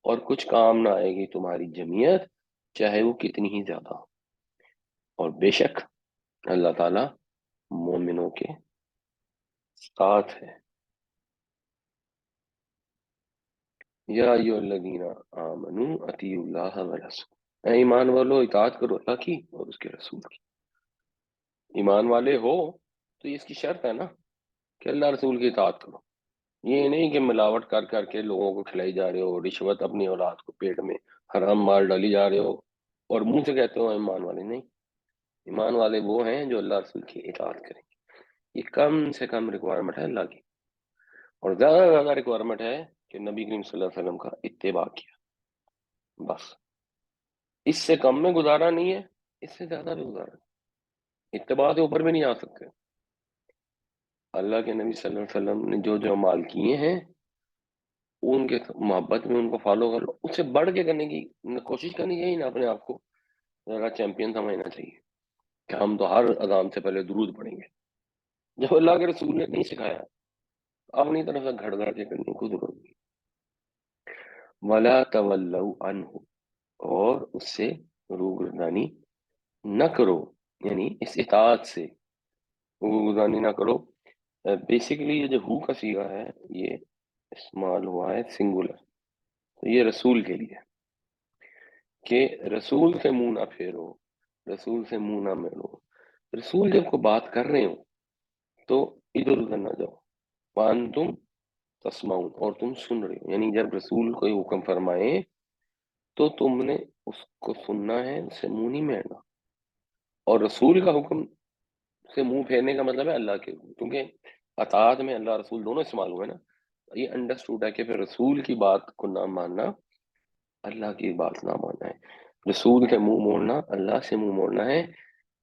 اور کچھ کام نہ آئے گی تمہاری جمعیت چاہے وہ کتنی ہی زیادہ ہو، اور بے شک اللہ تعالیٰ مومنوں کے ساتھ ہے۔ یا ایھا الذین آمنوا اطیعوا اللہ ورسولہ، اے ایمان والو اطاعت کرو اللہ کی اور اس کے رسول کی۔ ایمان والے ہو تو یہ اس کی شرط ہے نا کہ اللہ رسول کی اطاعت کرو، یہ نہیں کہ ملاوٹ کر کر کے لوگوں کو کھلائی جا رہے ہو، رشوت اپنی اولاد کو پیٹ میں حرام مال ڈالی جا رہے ہو، اور منہ سے کہتے ہو ایمان والے نہیں۔ ایمان والے وہ ہیں جو اللہ رسول کی اطاعت کریں، یہ کم سے کم ریکوائرمنٹ ہے اللہ کی، اور زیادہ سے زیادہ ریکوائرمنٹ ہے کہ نبی کریم صلی اللہ علیہ وسلم کا اتباع کیا، بس۔ اس سے کم میں گزارا نہیں ہے، اس سے زیادہ بھی گزارا نہیں، اتباع سے اوپر بھی نہیں آ سکتے۔ اللہ کے نبی صلی اللہ علیہ وسلم نے جو جو اعمال کیے ہیں، ان کے محبت میں ان کو فالو کر لو، اس سے بڑھ کے کرنے کی کوشش کرنی چاہیے نا، اپنے آپ کو ذرا چیمپئن سمجھنا چاہیے کہ ہم تو ہر اذان سے پہلے درود پڑھیں گے، جب اللہ کے رسول نے نہیں سکھایا، اپنی طرف سے گھڑ گھڑ کے کرنے کی ضرورت نہیں۔ وَلَا تَوَلَّوْا عَنْهُ، اور اس سے روگردانی نہ کرو، یعنی اس اطاعت سے روگردانی نہ کرو۔ بیسیکلی یہ جو ہو کا صیغہ ہے یہ استعمال ہوا ہے سنگولر، تو یہ رسول کے لیے، کہ رسول سے منہ نہ پھیرو، رسول سے منہ نہ موڑو۔ رسول جب کو بات کر رہے ہو تو ادھر ادھر نہ جاؤ، وانتم تسمعون، اور تم سن رہے ہو، یعنی جب رسول کوئی حکم فرمائے تو تم نے اس کو سننا ہے، اس سے منہ نہیں پھیرنا۔ اور رسول کا حکم سے منہ پھیرنے کا مطلب ہے اللہ کے حکم، کیونکہ اطاعت میں اللہ رسول دونوں استعمال ہوئے نا، یہ انڈرسٹوڈ ہے کہ پھر رسول کی بات کو نہ ماننا اللہ کی بات نہ ماننا ہے، رسول سے منہ موڑنا اللہ سے منہ موڑنا ہے۔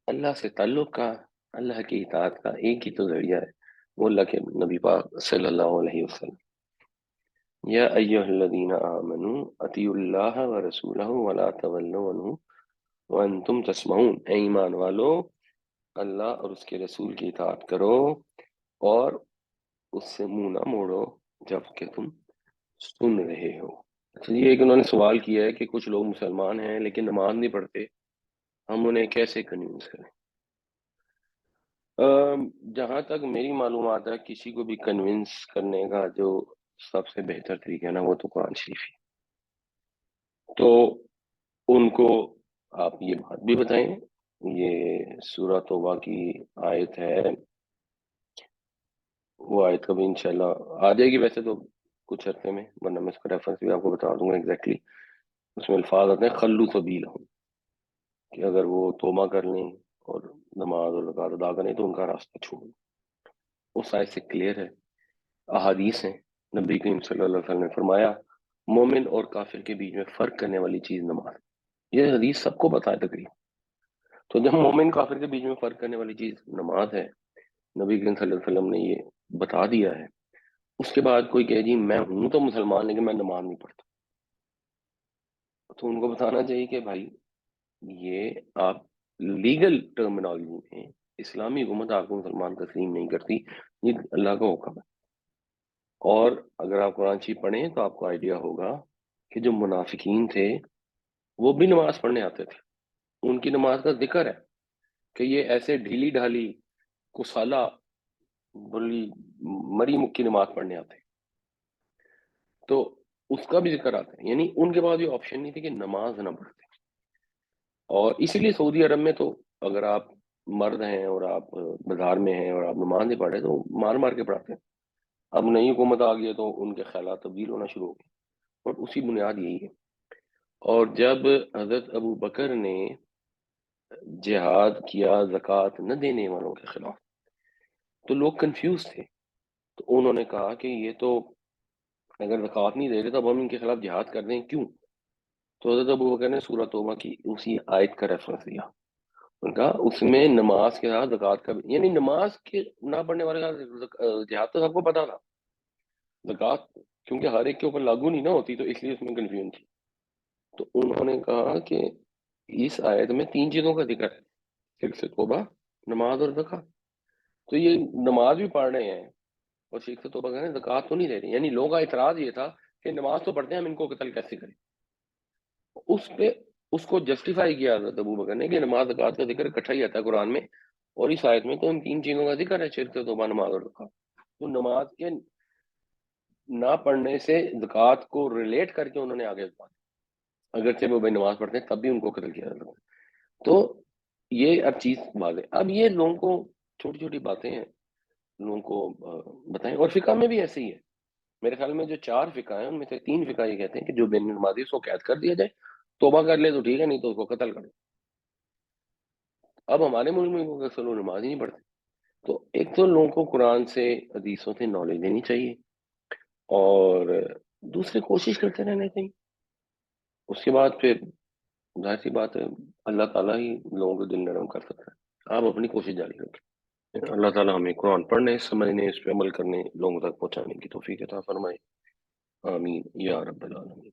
اللہ سے تعلق کا، اللہ کی اطاعت کا ایک ہی تو ذریعہ ہے، وہ اللہ کے نبی پاک صلی اللہ علیہ وسلم۔ یا ایھا الذین آمنوا اطیعوا اللہ ورسولہ ولا تولوا عنہ وانتم تسمعون، اے ایمان والو اللہ اور اس کے رسول کی اطاعت کرو اور اس سے منہ نہ موڑو جب کہ تم سن رہے ہو۔ اچھا، یہ ایک انہوں نے سوال کیا ہے کہ کچھ لوگ مسلمان ہیں لیکن نماز نہیں پڑھتے، ہم انہیں کیسے کنوینس کریں؟ جہاں تک میری معلومات ہے، کسی کو بھی کنوینس کرنے کا جو سب سے بہتر طریقہ ہے نا، وہ تو قرآن شریف ہی، تو ان کو آپ یہ بات بھی بتائیں۔ یہ سورہ توبہ کی آیت ہے، وہ آیت کبھی انشاءاللہ آ جائے گی ویسے تو کچھ عرصے میں، ورنہ میں اس کا ریفرنس بھی آپ کو بتا دوں گا ایگزیکٹلی۔ اس میں الفاظ آتے ہیں خلو سبیلہم، کہ اگر وہ توبہ کر لیں اور نماز اور زکوٰۃ ادا کریں تو ان کا راستہ چھوڑیں۔ اس آیت سے کلیئر ہے، احادیث ہیں، نبی کریم صلی اللہ علیہ وسلم نے فرمایا مومن اور کافر کے بیچ میں فرق کرنے والی چیز نماز، یہ حدیث سب کو پتہ ہے تقریبا۔ تو جب مومن کافر کے بیچ میں فرق کرنے والی چیز نماز ہے، نبی کریم صلی اللہ علیہ وسلم نے یہ بتا دیا ہے، اس کے بعد کوئی کہے جی میں ہوں تو مسلمان لیکن میں نماز نہیں پڑھتا، تو ان کو بتانا چاہیے کہ بھائی یہ آپ لیگل ٹرمینالوجی میں اسلامی حکومت آپ کو مسلمان تسلیم نہیں کرتی، یہ اللہ کا حکم ہے۔ اور اگر آپ قرآن شریف پڑھیں تو آپ کو آئیڈیا ہوگا کہ جو منافقین تھے وہ بھی نماز پڑھنے آتے تھے، ان کی نماز کا ذکر ہے کہ یہ ایسے ڈھیلی ڈھالی کسالہ بلی مری مکی نماز پڑھنے آتے ہیں، تو اس کا بھی ذکر آتا ہے، یعنی ان کے پاس یہ آپشن نہیں تھی کہ نماز نہ پڑھتے۔ اور اسی لیے سعودی عرب میں تو اگر آپ مرد ہیں اور آپ بازار میں ہیں اور آپ نماز نہیں پڑھ رہے تو مار مار کے پڑھاتے ہیں۔ اب نئی حکومت آ گئی ہے تو ان کے خیالات تبدیل ہونا شروع ہو گئے، اور اسی بنیاد یہی ہے۔ اور جب حضرت ابو بکر نے جہاد کیا زکوٰۃ نہ دینے والوں کے خلاف تو لوگ کنفیوز تھے، تو انہوں نے کہا کہ یہ تو اگر زکوٰۃ نہیں دے رہے تو اب ہم ان کے خلاف جہاد کر دیں، کیوں؟ تو حضرت ابو بکر نے سورہ توبہ کی اسی آیت کا ریفرنس دیا، ان کا اس میں نماز کے ساتھ زکوٰۃ کا بھی، یعنی نماز کے نہ پڑھنے والے کا جہاد تو سب کو پتا تھا، زکوٰۃ کیونکہ ہر ایک کے اوپر لاگو نہیں نہ ہوتی، تو اس لیے اس میں کنفیوژن تھی۔ تو انہوں نے کہا کہ اس آیت میں تین چیزوں کا ذکر ہے، شرک سے توبہ، نماز اور زکوٰۃ، تو یہ نماز بھی پڑھ رہے ہیں اور شرک سے توبہ کر رہے ہیں، زکوٰۃ تو نہیں دے رہے، یعنی لوگوں کا اعتراض یہ تھا کہ نماز تو پڑھتے ہیں، ہم ان کو قتل کیسے کریں؟ اس پہ اس کو جسٹیفائی کیا حضرت ابو بکر نے کہ نماز زکوٰۃ کا ذکر اکٹھا ہی آتا ہے قرآن میں، اور اس آیت میں تو ان تین چیزوں کا ذکر ہے، شرک سے توبہ، نماز اور زکوٰۃ۔ تو نماز کے نہ پڑھنے سے زکوٰۃ کو ریلیٹ کر کے انہوں نے آگے بات، اگرچہ وہ بھائی نماز پڑھتے ہیں تب بھی ان کو قتل کیا جاتا ہے۔ تو یہ اب چیز واضح، اب یہ لوگوں کو چھوٹی چھوٹی باتیں ہیں لوگوں کو بتائیں، اور فقہ میں بھی ایسے ہی ہے۔ میرے خیال میں جو چار فقہ ہیں ان میں سے تین فقہ یہ کہتے ہیں کہ جو بے نمازی اس کو قید کر دیا جائے، توبہ کر لے تو ٹھیک ہے، نہیں تو اس کو قتل کر دو۔ اب ہمارے ملک میں اکثر لوگ نماز ہی نہیں پڑھتے، تو ایک تو لوگوں کو قرآن سے حدیثوں سے نالج دینی چاہیے، اور دوسرے کوشش کرتے رہنا چاہیے۔ اس کے بعد پھر ظاہر سی بات ہے اللہ تعالیٰ ہی لوگوں کو دل نرم کر سکتا ہے، آپ اپنی کوشش جاری رکھیں۔ اللہ تعالیٰ ہمیں قرآن پڑھنے، سمجھنے، اس پہ عمل کرنے، لوگوں تک پہنچانے کی توفیق عطا فرمائے، آمین یا رب العالمین۔